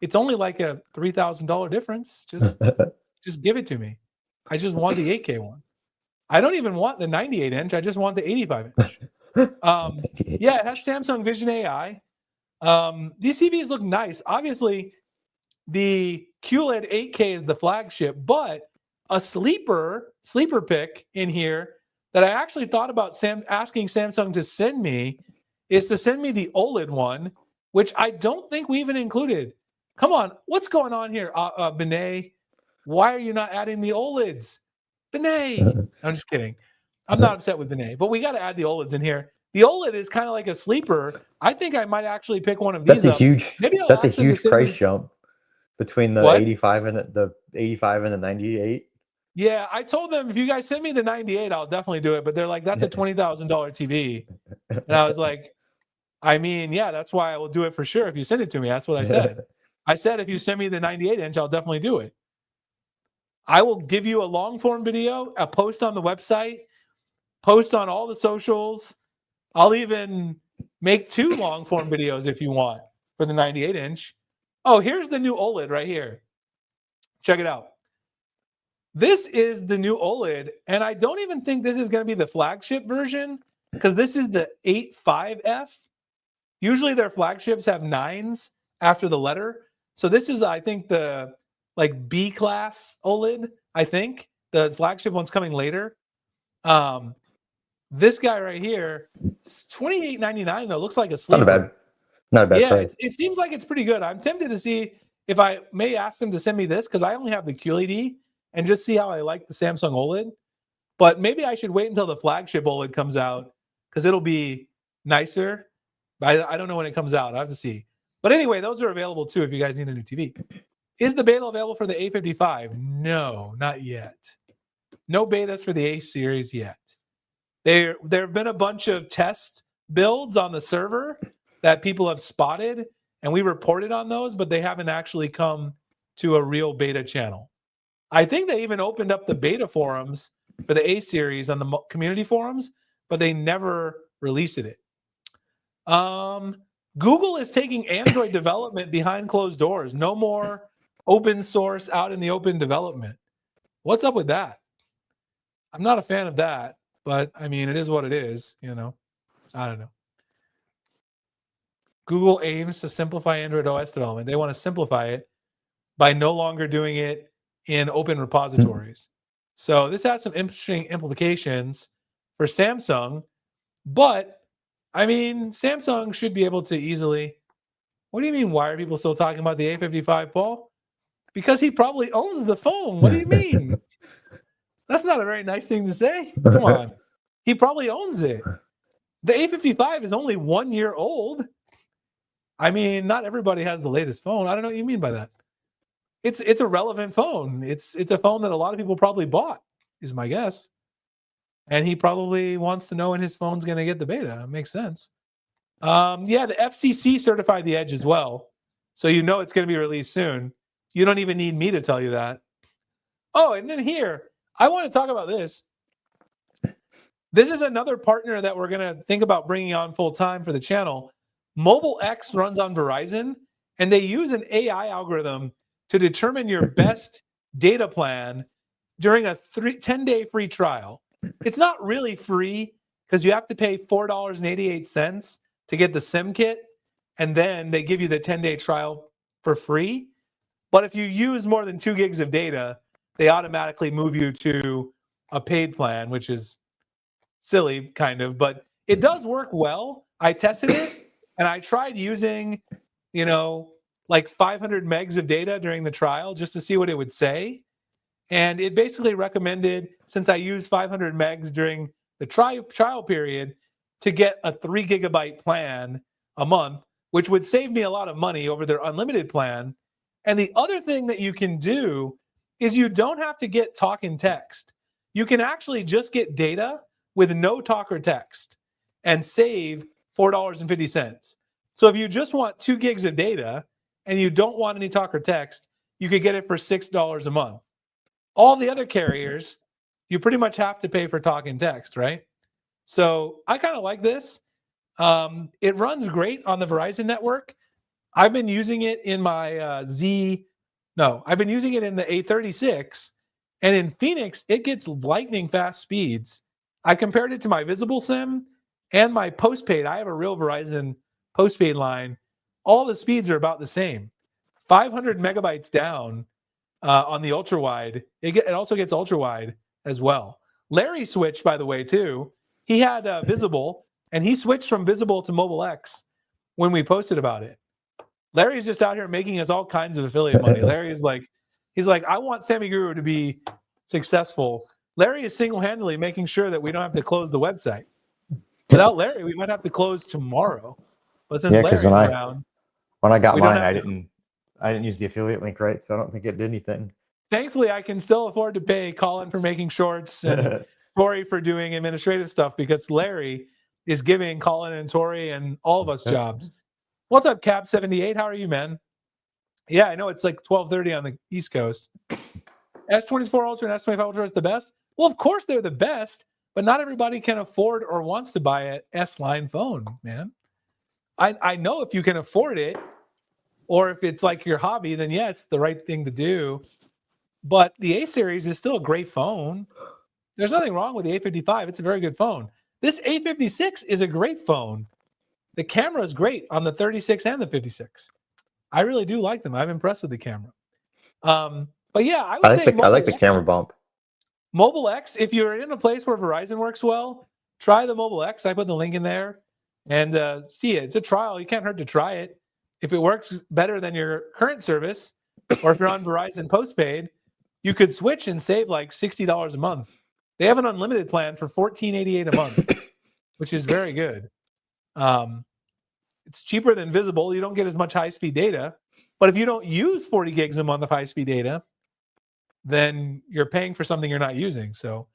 Speaker 2: It's only like a $3,000 difference. Just give it to me. I just want the 8K one. I don't even want the 98-inch. I just want the 85-inch. Yeah, it has Samsung Vision AI. These TVs look nice. Obviously, the QLED 8K is the flagship, but a sleeper pick in here that I actually thought about asking Samsung to send me is to send me the OLED one, which I don't think we even included. Come on, what's going on here, Benet? Why are you not adding the OLEDs? Benet! I'm just kidding. I'm not upset with Benet, but we got to add the OLEDs in here. The OLED is kind of like a sleeper. I think I might actually pick one of these.
Speaker 1: That's a huge price jump between the 85 and the 98.
Speaker 2: Yeah, I told them if you guys send me the 98, I'll definitely do it. But they're like, that's a $20,000 TV, and I was like, I mean, yeah, that's why I will do it for sure if you send it to me. That's what I said. I said if you send me the 98-inch, I'll definitely do it. I will give you a long form video, a post on the website, post on all the socials. I'll even make 2 long form videos if you want for the 98-inch. Oh, here's the new OLED right here. Check it out. This is the new OLED, and I don't even think this is going to be the flagship version because this is the 85F. Usually their flagships have 9s after the letter. So this is, I think, the like B class OLED. I think the flagship one's coming later. This guy right here, $28.99 though. Looks like a sleeper.
Speaker 1: Not a bad
Speaker 2: yeah,
Speaker 1: price.
Speaker 2: It seems like it's pretty good. I'm tempted to see if I may ask them to send me this because I only have the QLED and just see how I like the Samsung OLED. But maybe I should wait until the flagship OLED comes out because it'll be nicer. I don't know when it comes out. I have to see. But anyway, those are available too if you guys need a new TV. Is the beta available for the A55? No, not yet. No betas for the A series yet. There have been a bunch of test builds on the server that people have spotted, and we reported on those, but they haven't actually come to a real beta channel. I think they even opened up the beta forums for the A series on the community forums, but they never released it. Google is taking Android development behind closed doors. No more open source out in the open development. What's up with that? I'm not a fan of that, but I mean, it is what it is, you know. I don't know. Google aims to simplify Android OS development. They want to simplify it by no longer doing it in open repositories. So this has some interesting implications for Samsung, but I mean, Samsung should be able to easily. What do you mean? Why are people still talking about the A55, Paul? Because he probably owns the phone. What do you mean? That's not a very nice thing to say. Come on. He probably owns it. The A55 is only 1 year old. I mean, not everybody has the latest phone. I don't know what you mean by that. It's a relevant phone. It's a phone that a lot of people probably bought, is my guess. And he probably wants to know when his phone's going to get the beta. It makes sense. Yeah, the FCC certified the Edge as well. So you know it's going to be released soon. You don't even need me to tell you that. Oh, and then here, I want to talk about this. This is another partner that we're going to think about bringing on full time for the channel. Mobile X runs on Verizon, and they use an AI algorithm to determine your best data plan during a 10-day free trial. It's not really free because you have to pay $4.88 to get the SIM kit, and then they give you the 10-day trial for free. But if you use more than 2 gigs of data, they automatically move you to a paid plan, which is silly, kind of, but it does work well. I tested it, and I tried using, like 500 megs of data during the trial just to see what it would say. And it basically recommended, since I used 500 megs during the trial period, to get a 3 gigabyte plan a month, which would save me a lot of money over their unlimited plan. And the other thing that you can do is you don't have to get talk and text. You can actually just get data with no talk or text and save $4.50. So if you just want 2 gigs of data and you don't want any talk or text, you could get it for $6 a month. All the other carriers, you pretty much have to pay for talk and text, right? So I kind of like this. It runs great on the Verizon network. I've been using it in my I've been using it in the A36, and in Phoenix, it gets lightning fast speeds. I compared it to my Visible SIM and my postpaid. I have a real Verizon postpaid line. All the speeds are about the same. 500 megabytes down on the ultra wide. It also gets ultra wide as well. Larry switched, by the way, too. He had Visible, and he switched from Visible to Mobile X when we posted about it. Larry's just out here making us all kinds of affiliate money. Larry is like, he's like, I want SammyGuru to be successful. Larry is single-handedly making sure that we don't have to close the website. Without Larry, we might have to close tomorrow. But since Larry's around,
Speaker 1: when I got mine, I didn't use the affiliate link, right? So I don't think it did anything.
Speaker 2: Thankfully, I can still afford to pay Colin for making shorts and Tori for doing administrative stuff, because Larry is giving Colin and Tori and all of us jobs. What's up, Cap78? How are you, man? Yeah, I know it's like 12:30 on the East Coast. S24 Ultra and S25 Ultra is the best? Well, of course they're the best, but not everybody can afford or wants to buy an S-line phone, man. I know if you can afford it, or if it's like your hobby, then yeah, it's the right thing to do. But the A-series is still a great phone. There's nothing wrong with the A55. It's a very good phone. This A56 is a great phone. The camera is great on the 36 and the 56. I really do like them. I'm impressed with the camera. But yeah, I
Speaker 1: like the camera bump.
Speaker 2: Mobile X, if you're in a place where Verizon works well, try the Mobile X. I put the link in there and see it. It's a trial. You can't hurt to try it. If it works better than your current service, or if you're on Verizon postpaid, you could switch and save like $60 a month. They have an unlimited plan for $14.88 a month, which is very good. It's cheaper than Visible. You don't get as much high-speed data. But if you don't use 40 gigs a month of high-speed data, then you're paying for something you're not using. So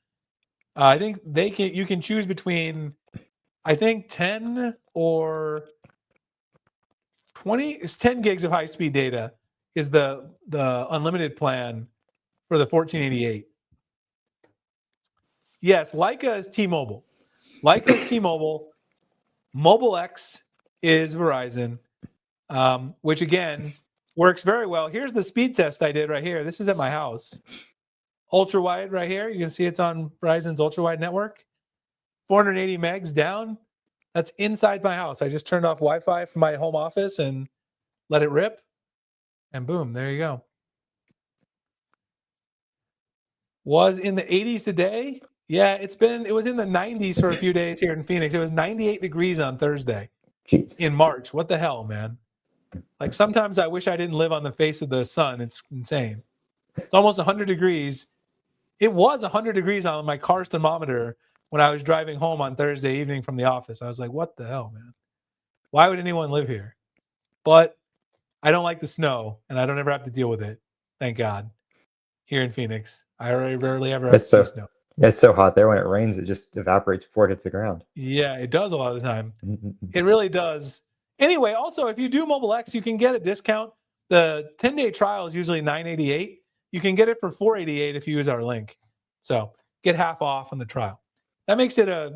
Speaker 2: I think you can choose between, I think 10 or 20 is 10 gigs of high-speed data is the unlimited plan for the $14.88. Yes, Leica is T-Mobile. Leica is T-Mobile. Mobile X is Verizon, which again works very well. Here's the speed test I did right here. This is at my house. ultra wide right here. You can see it's on Verizon's ultra wide network. 480 megs down. That's inside my house. I just turned off Wi-Fi from my home office and let it rip. And boom, there you go. Was in the 80s today. Yeah, it was in the 90s for a few days here in Phoenix. It was 98 degrees on Thursday.
Speaker 1: Jeez.
Speaker 2: In March. What the hell, man? Like sometimes I wish I didn't live on the face of the sun. It's insane. It's almost 100 degrees. It was 100 degrees on my car's thermometer when I was driving home on Thursday evening from the office. I was like, what the hell, man? Why would anyone live here? But I don't like the snow, and I don't ever have to deal with it. Thank God. Here in Phoenix, I rarely ever have to see snow.
Speaker 1: It's so hot there. When it rains, it just evaporates before it hits the ground.
Speaker 2: Yeah, it does a lot of the time. It really does. Anyway, also, if you do Mobile X, you can get a discount. The 10-day trial is usually $988. You can get it for $488 if you use our link. So get half off on the trial. That makes it a,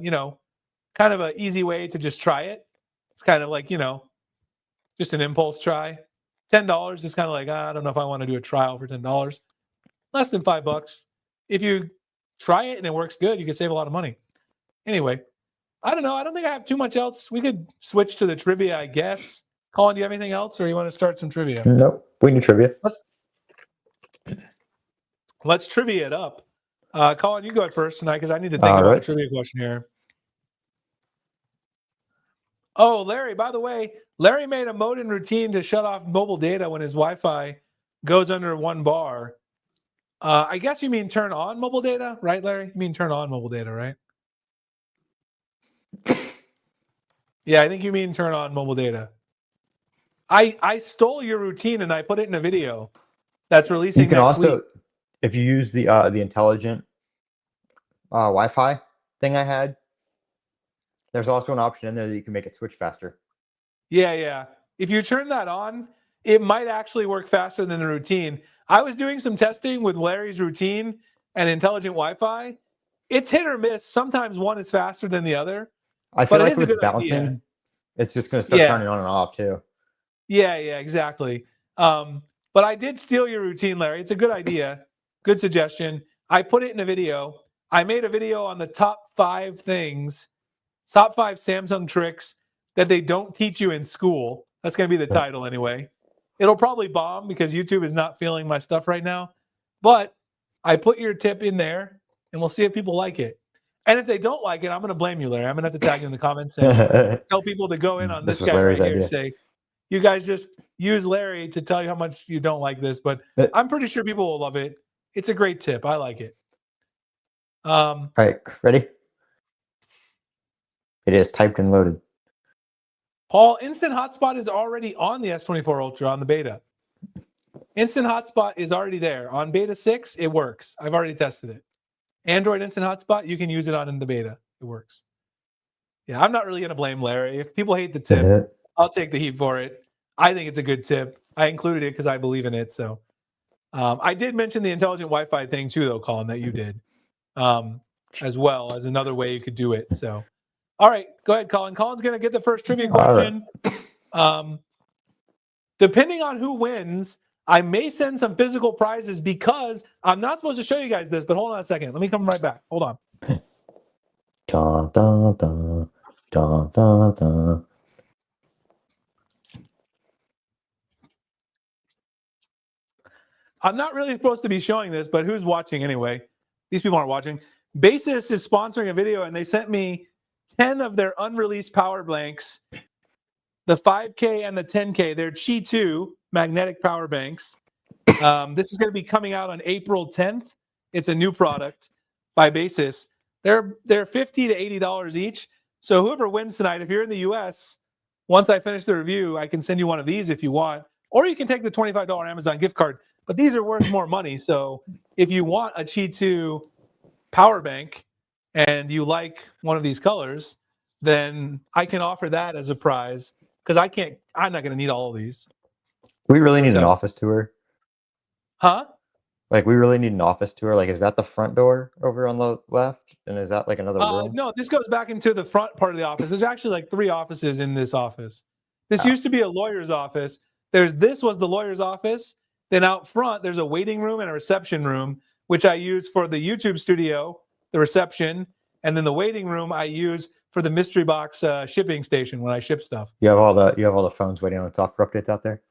Speaker 2: kind of an easy way to just try it. It's kind of like, just an impulse try. $10 is kind of like, I don't know if I want to do a trial for $10. Less than $5. If you try it and it works good, you can save a lot of money. Anyway, I don't know. I don't think I have too much else. We could switch to the trivia, I guess. Colin, do you have anything else, or you want to start some trivia?
Speaker 1: Nope. We need trivia.
Speaker 2: Let's trivia it up. Colin, you go at first tonight because I need to think about a trivia question here. Oh, Larry, by the way, Larry made a modem routine to shut off mobile data when his Wi-Fi goes under 1 bar. I guess you mean turn on mobile data, right, Larry? You mean turn on mobile data, right? Yeah, I think you mean turn on mobile data. I stole your routine and I put it in a video that's releasing
Speaker 1: next week. You can also,
Speaker 2: week.
Speaker 1: If you use the intelligent Wi-Fi thing I had, there's also an option in there that you can make it switch faster.
Speaker 2: Yeah. If you turn that on, it might actually work faster than the routine. I was doing some testing with Larry's routine and intelligent Wi-Fi. It's hit or miss. Sometimes one is faster than the other.
Speaker 1: I feel like if it's bouncing, it's just going to start turning on and off too.
Speaker 2: Yeah, exactly. But I did steal your routine, Larry. It's a good idea. Good suggestion. I put it in a video. I made a video on the top 5 things, top 5 Samsung tricks that they don't teach you in school. That's going to be the title anyway. It'll probably bomb because YouTube is not feeling my stuff right now. But I put your tip in there, and we'll see if people like it. And if they don't like it, I'm going to blame you, Larry. I'm going to have to tag you in the comments and tell people to go in on this guy Larry's right here and say, you guys just use Larry to tell you how much you don't like this. But I'm pretty sure people will love it. It's a great tip. I like it.
Speaker 1: All right, ready? It is typed and loaded.
Speaker 2: Paul, Instant Hotspot is already on the S24 Ultra on the beta. Instant Hotspot is already there. On beta 6, it works. I've already tested it. Android Instant Hotspot, you can use it on in the beta. It works. Yeah, I'm not really going to blame Larry. If people hate the tip, I'll take the heat for it. I think it's a good tip. I included it because I believe in it. So I did mention the intelligent Wi-Fi thing too, though, Colin, that you did, as well as another way you could do it. So, all right, go ahead, Colin. Colin's going to get the first trivia question. Right. Depending on who wins, I may send some physical prizes because I'm not supposed to show you guys this, but hold on a second. Let me come right back. Hold on.
Speaker 1: Da, da, da, da, da, da.
Speaker 2: I'm not really supposed to be showing this, but who's watching anyway? These people aren't watching. Basis is sponsoring a video, and they sent me 10 of their unreleased power banks, the 5K and the 10K. They're Qi 2 magnetic power banks. This is going to be coming out on April 10th. It's a new product by Basis. They're $50 to $80 each. So whoever wins tonight, if you're in the US, once I finish the review, I can send you one of these if you want, or you can take the $25 Amazon gift card. But these are worth more money. So if you want a Qi 2 power bank and you like one of these colors, then I can offer that as a prize because I'm not going to need all of these.
Speaker 1: We really need an office tour.
Speaker 2: Huh?
Speaker 1: Like, we really need an office tour. Like, is that the front door over on the left? And is that like another room?
Speaker 2: No, this goes back into the front part of the office. There's actually like 3 offices in this office. This used to be a lawyer's office. This was the lawyer's office. Then out front, there's a waiting room and a reception room which I use for the YouTube studio, the reception, and then the waiting room I use for the mystery box shipping station when I ship stuff.
Speaker 1: You have all the phones waiting on software updates out there.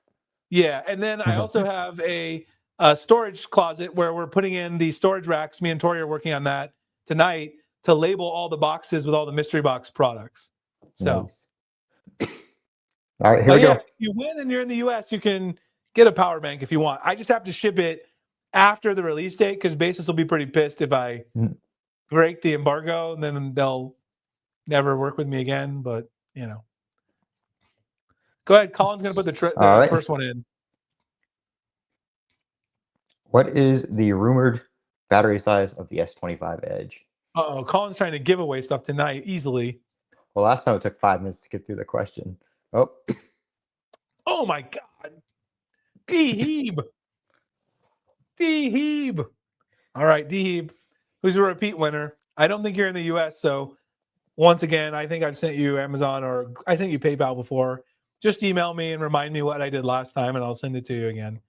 Speaker 2: Yeah, and then I also have a storage closet where we're putting in the storage racks. Me and Tori are working on that tonight to label all the boxes with all the mystery box products. So,
Speaker 1: nice. All right, here we go.
Speaker 2: If you win and you're in the US, you can get a power bank if you want. I just have to ship it after the release date because Basis will be pretty pissed if I break the embargo, and then they'll never work with me again. But you know, go ahead. Colin's going to put the first one in.
Speaker 1: What is the rumored battery size of the S25 Edge?
Speaker 2: Uh-oh, Colin's trying to give away stuff tonight easily.
Speaker 1: Well, last time it took 5 minutes to get through the question.
Speaker 2: Oh my God. D-Heeb. D-Heeb. All right, D-Heeb, who's a repeat winner. I don't think you're in the US, so once again, I think I've sent you Amazon or I sent you PayPal before. Just email me and remind me what I did last time, and I'll send it to you again.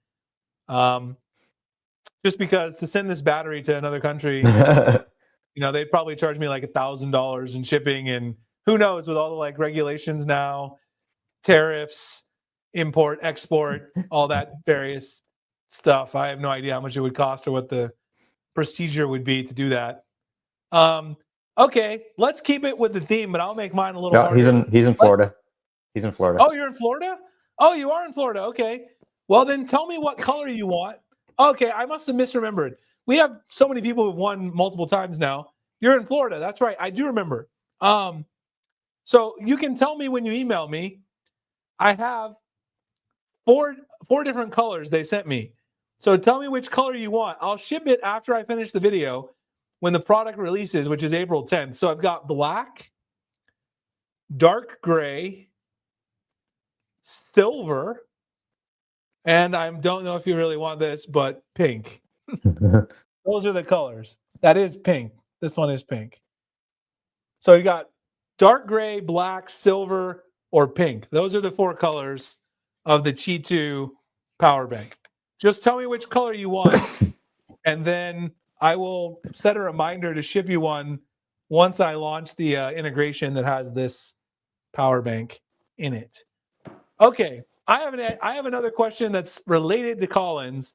Speaker 2: Just because to send this battery to another country, you know, they'd probably charge me like $1,000 in shipping, and who knows with all the like regulations now, tariffs, import, export, all that various stuff. I have no idea how much it would cost or what the procedure would be to do that. Okay, let's keep it with the theme, but I'll make mine a little harder.
Speaker 1: He's in Florida. He's in Florida.
Speaker 2: Oh, you're in Florida? Oh, you are in Florida. Okay. Well, then tell me what color you want. Okay, I must have misremembered. We have so many people who've won multiple times now. You're in Florida. That's right. I do remember. So you can tell me when you email me. I have four different colors they sent me. So tell me which color you want. I'll ship it after I finish the video when the product releases, which is April 10th. So I've got black, dark gray, silver, and I don't know if you really want this, but pink. Those are the colors. That is pink. This one is pink. So you got dark gray, black, silver, or pink. Those are the four colors of the Qi 2 power bank. Just tell me which color you want, and then I will set a reminder to ship you one once I launch the integration that has this power bank in it. Okay, I have another question that's related to Colin's.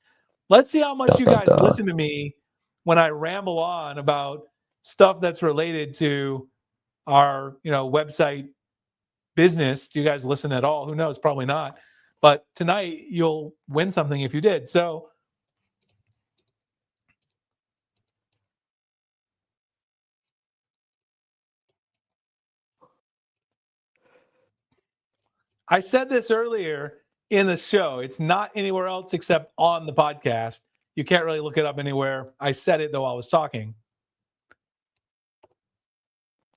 Speaker 2: Let's see how much you guys listen to me when I ramble on about stuff that's related to our, website business. Do you guys listen at all? Who knows? Probably not. But tonight you'll win something if you did. So I said this earlier in the show. It's not anywhere else except on the podcast. You can't really look it up anywhere. I said it though I was talking.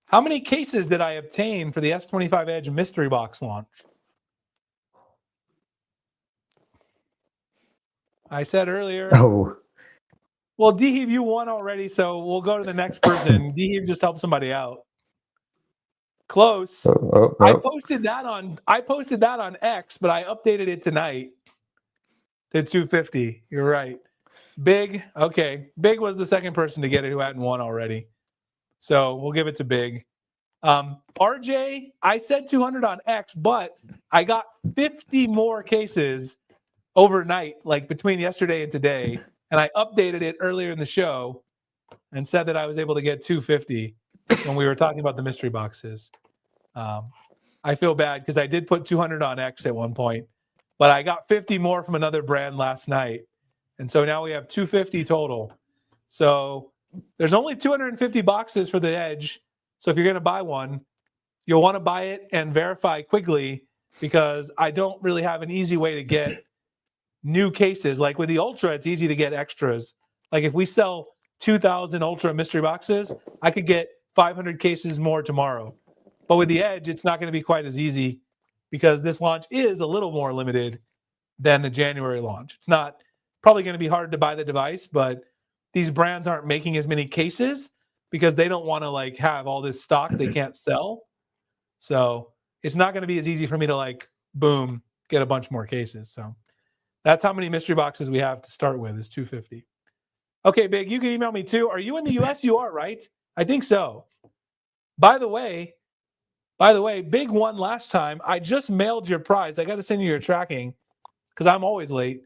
Speaker 2: How many cases did I obtain for the S25 Edge mystery box launch? I said earlier.
Speaker 1: Oh.
Speaker 2: Well, D-Heave, you won already, so we'll go to the next person. D-Heave just helped somebody out. Close. I posted that on X, but I updated it tonight to 250. You're right. Big. Okay. Big was the second person to get it who hadn't won already. So we'll give it to Big. RJ, I said 200 on X, but I got 50 more cases overnight, like between yesterday and today. And I updated it earlier in the show and said that I was able to get 250 when we were talking about the mystery boxes. I feel bad because I did put 200 on X at one point, but I got 50 more from another brand last night. And so now we have 250 total. So there's only 250 boxes for the Edge. So if you're going to buy one, you'll want to buy it and verify quickly because I don't really have an easy way to get new cases. Like with the Ultra, it's easy to get extras. Like if we sell 2,000 Ultra mystery boxes, I could get 500 cases more tomorrow. But with the Edge, it's not going to be quite as easy because this launch is a little more limited than the January launch. It's not probably going to be hard to buy the device, but these brands aren't making as many cases because they don't want to like have all this stock they can't sell. So it's not going to be as easy for me to like, boom, get a bunch more cases. So that's how many mystery boxes we have to start with is 250. Okay, Big, you can email me too. Are you in the US? You are, right? I think so. By the way, Big won last time. I just mailed your prize. I got to send you your tracking because I'm always late.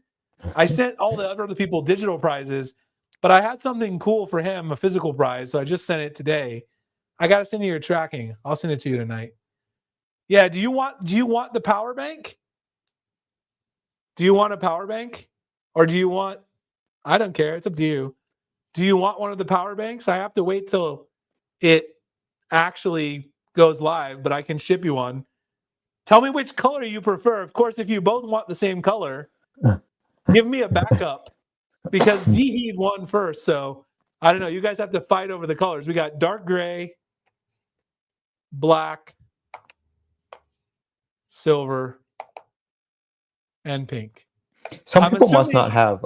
Speaker 2: I sent all the other people digital prizes, but I had something cool for him, a physical prize, so I just sent it today. I got to send you your tracking. I'll send it to you tonight. Yeah, do you want the power bank? Do you want a power bank? Or do you want, I don't care, it's up to you. Do you want one of the power banks? I have to wait till it actually goes live, but I can ship you one. Tell me which color you prefer. Of course, if you both want the same color, give me a backup because D-Heave won first. So I don't know. You guys have to fight over the colors. We got dark gray, black, silver, and pink.
Speaker 1: Some people must not have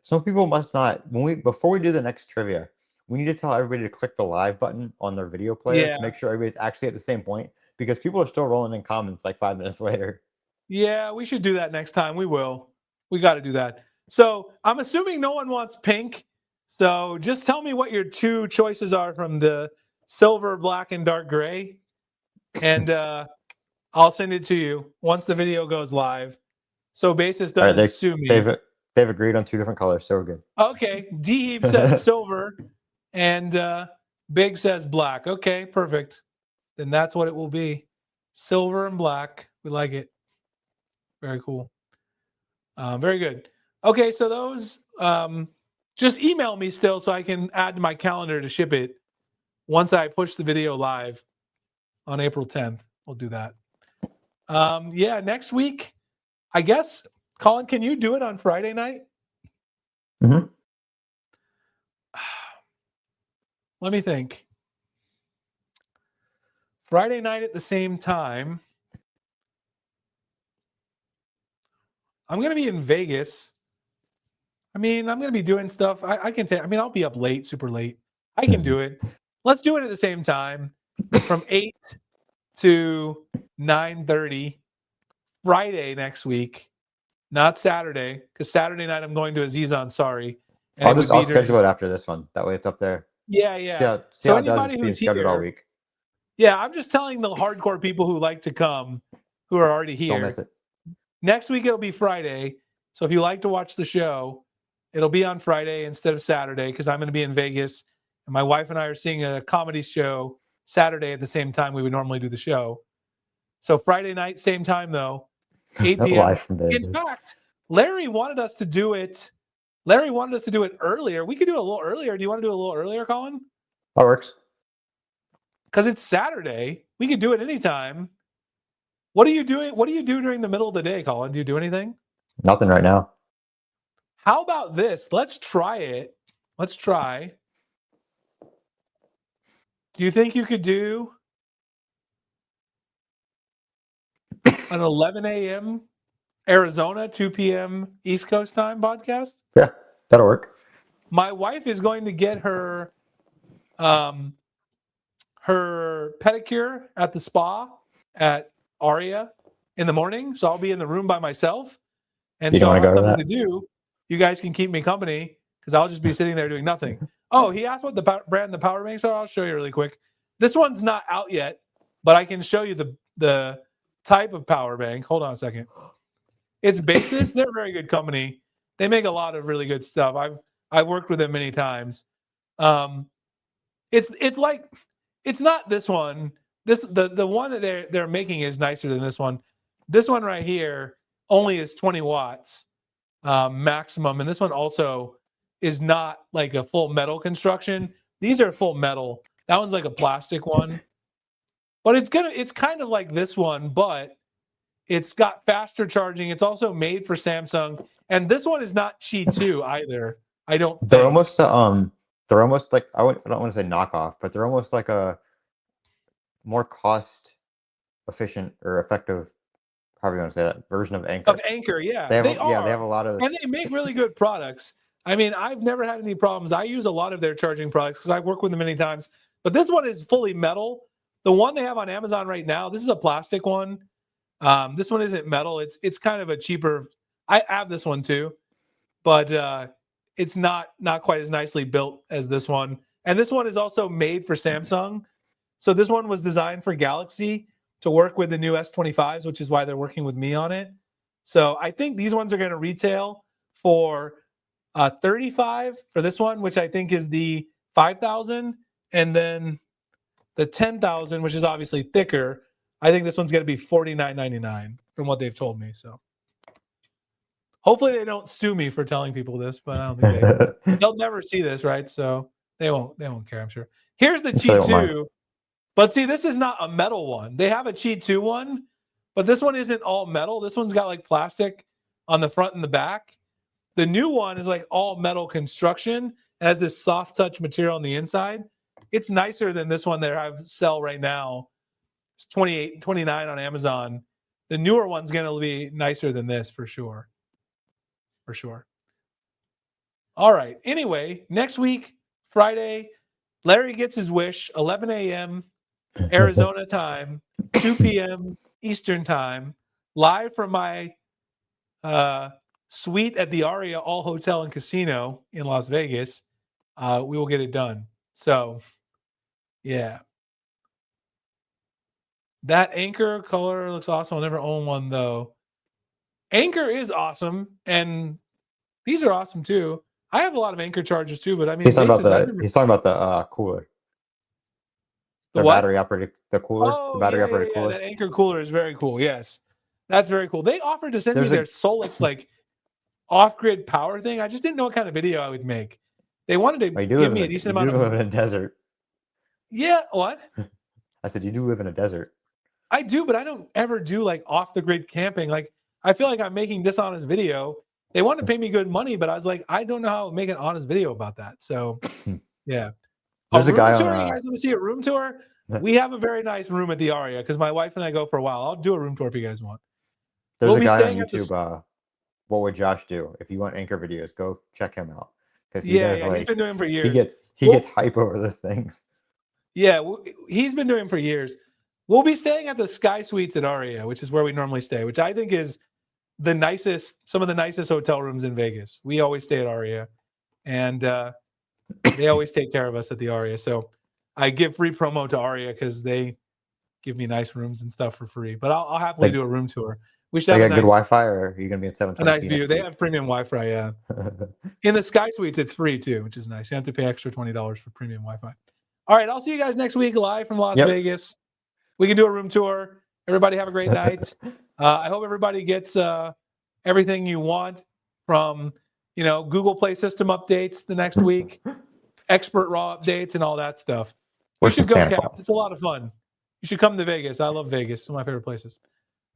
Speaker 1: some people must not before we do the next trivia, we need to tell everybody to click the live button on their video player to make sure everybody's actually at the same point because people are still rolling in comments like 5 minutes later.
Speaker 2: Yeah, we should do that next time. We will. We got to do that. So I'm assuming no one wants pink. So just tell me what your two choices are from the silver, black, and dark gray. And I'll send it to you once the video goes live. So Basis doesn't sue me.
Speaker 1: They've agreed on 2 different colors, so we're good.
Speaker 2: Okay. D-Heap says silver and Big says black. Okay, perfect. Then that's what it will be. Silver and black. We like it. Very cool. Very good. Okay, so those just email me still so I can add to my calendar to ship it once I push the video live on April 10th. We'll do that. Yeah, next week, I guess, Colin, can you do it on Friday night?
Speaker 1: Mm-hmm.
Speaker 2: Let me think. Friday night at the same time. I'm going to be in Vegas. I mean, I'm going to be doing stuff. I can I mean, I'll be up late, super late. I can do it. Let's do it at the same time from 8 to 9:30 Friday next week, not Saturday, because Saturday night I'm going to Aziz Ansari.
Speaker 1: I'll schedule it after this one. That way it's up there.
Speaker 2: Yeah.
Speaker 1: See how it does being scheduled all week.
Speaker 2: Yeah, I'm just telling the hardcore people who like to come, who are already here.
Speaker 1: Don't miss it.
Speaker 2: Next week it'll be Friday. So if you like to watch the show, it'll be on Friday instead of Saturday because I'm going to be in Vegas. And my wife and I are seeing a comedy show Saturday at the same time we would normally do the show. So Friday night, same time though, 8 p.m.
Speaker 1: Live from Vegas.
Speaker 2: In fact, Larry wanted us to do it. Larry wanted us to do it earlier. We could do it a little earlier. Do you want to do it a little earlier, Colin?
Speaker 1: That works.
Speaker 2: Because it's Saturday. We could do it anytime. What are you doing? What do you do during the middle of the day, Colin? Do you do anything?
Speaker 1: Nothing right now.
Speaker 2: How about this? Let's try it. Let's try. Do you think you could do an 11 a.m. Arizona, 2 p.m. East Coast time podcast?
Speaker 1: Yeah, that'll work.
Speaker 2: My wife is going to get her her pedicure at the spa at Aria in the morning. So I'll be in the room by myself. And so I'll have something to do. You guys can keep me company because I'll just be sitting there doing nothing. Oh, he asked what the brand the power banks are. I'll show you really quick. This one's not out yet, but I can show you the type of power bank. Hold on a second. It's Basis. They're a very good company. They make a lot of really good stuff. I've worked with them many times. It's like it's not this one. The one that they're making is nicer than this one. This one right here only is 20 watts maximum, and this one also is not like a full metal construction. These are full metal. That one's like a plastic one, but it's kind of like this one, but it's got faster charging. It's also made for Samsung, and this one is not Qi 2 either. I don't.
Speaker 1: They're almost like I don't want to say knockoff, but they're almost like a more cost efficient or effective, however you want to say that, version of Anchor.
Speaker 2: Of Anchor, yeah.
Speaker 1: They have a lot of,
Speaker 2: and they make really good products. I mean, I've never had any problems. I use a lot of their charging products because I've worked with them many times. But this one is fully metal. The one they have on Amazon right now, this is a plastic one. This one isn't metal. It's kind of a cheaper. I have this one too, but it's not quite as nicely built as this one. And this one is also made for Samsung. So this one was designed for Galaxy to work with the new S25s, which is why they're working with me on it. So I think these ones are going to retail for $35 for this one, which I think is the 5,000, and then the 10,000, which is obviously thicker. I think this one's going to be $49.99 from what they've told me. So hopefully they don't sue me for telling people this, but I don't think they'll never see this, right? So they won't care, I'm sure. Here's the Cheat 2. But see, this is not a metal one. They have a Cheat 2 one, but this one isn't all metal. This one's got like plastic on the front and the back. The new one is like all metal construction. It has this soft touch material on the inside. It's nicer than this one that I sell right now. It's $28, $29 on Amazon. The newer one's going to be nicer than this for sure. For sure. All right. Anyway, next week, Friday, Larry gets his wish, 11 a.m. Arizona time, 2 p.m. Eastern time, live from my suite at the Aria All Hotel and Casino in Las Vegas. We will get it done. So, yeah. That Anchor color looks awesome. I'll never own one, though. Anchor is awesome, and these are awesome, too. I have a lot of Anchor chargers, too, but I mean...
Speaker 1: He's talking about the cooler. The battery operated, the cooler.
Speaker 2: Oh,
Speaker 1: the battery operated cooler.
Speaker 2: That Anchor cooler is very cool. Yes, that's very cool. They offered to send me their Solix like off-grid power thing. I just didn't know what kind of video I would make. They wanted to give me a decent amount of.
Speaker 1: You live in a desert.
Speaker 2: Yeah. What?
Speaker 1: I said you do live in a desert.
Speaker 2: I do, but I don't ever do like off-the-grid camping. Like I feel like I'm making dishonest video. They want to pay me good money, but I was like, I don't know how to make an honest video about that. So, yeah.
Speaker 1: There's a guy
Speaker 2: tour,
Speaker 1: on.
Speaker 2: You guys want to see a room tour? We have a very nice room at the Aria because my wife and I go for a while. I'll do a room tour if you guys want.
Speaker 1: There's a guy on YouTube. What would Josh do? If you want Anchor videos, go check him out because he's been doing them for years. He gets hype over those things.
Speaker 2: Yeah, he's been doing them for years. We'll be staying at the Sky Suites at Aria, which is where we normally stay, which I think is the nicest, some of the nicest hotel rooms in Vegas. We always stay at Aria, and they always take care of us at the Aria. So I give free promo to Aria because they give me nice rooms and stuff for free. But I'll happily do a room tour. We should have
Speaker 1: good Wi-Fi, or are you going to be in 720p?
Speaker 2: A nice view. They have premium Wi-Fi, yeah. In the Sky Suites, it's free too, which is nice. You have to pay extra $20 for premium Wi-Fi. All right, I'll see you guys next week live from Las Vegas. We can do a room tour. Everybody have a great night. I hope everybody gets everything you want from, Google Play system updates the next week, expert raw updates, and all that stuff. You should go, Caps. It's a lot of fun. You should come to Vegas. I love Vegas. It's one of my favorite places.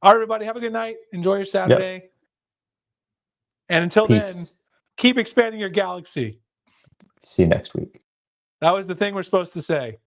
Speaker 2: All right, everybody, have a good night. Enjoy your Saturday. And until then, keep expanding your galaxy.
Speaker 1: See you next week.
Speaker 2: That was the thing we're supposed to say.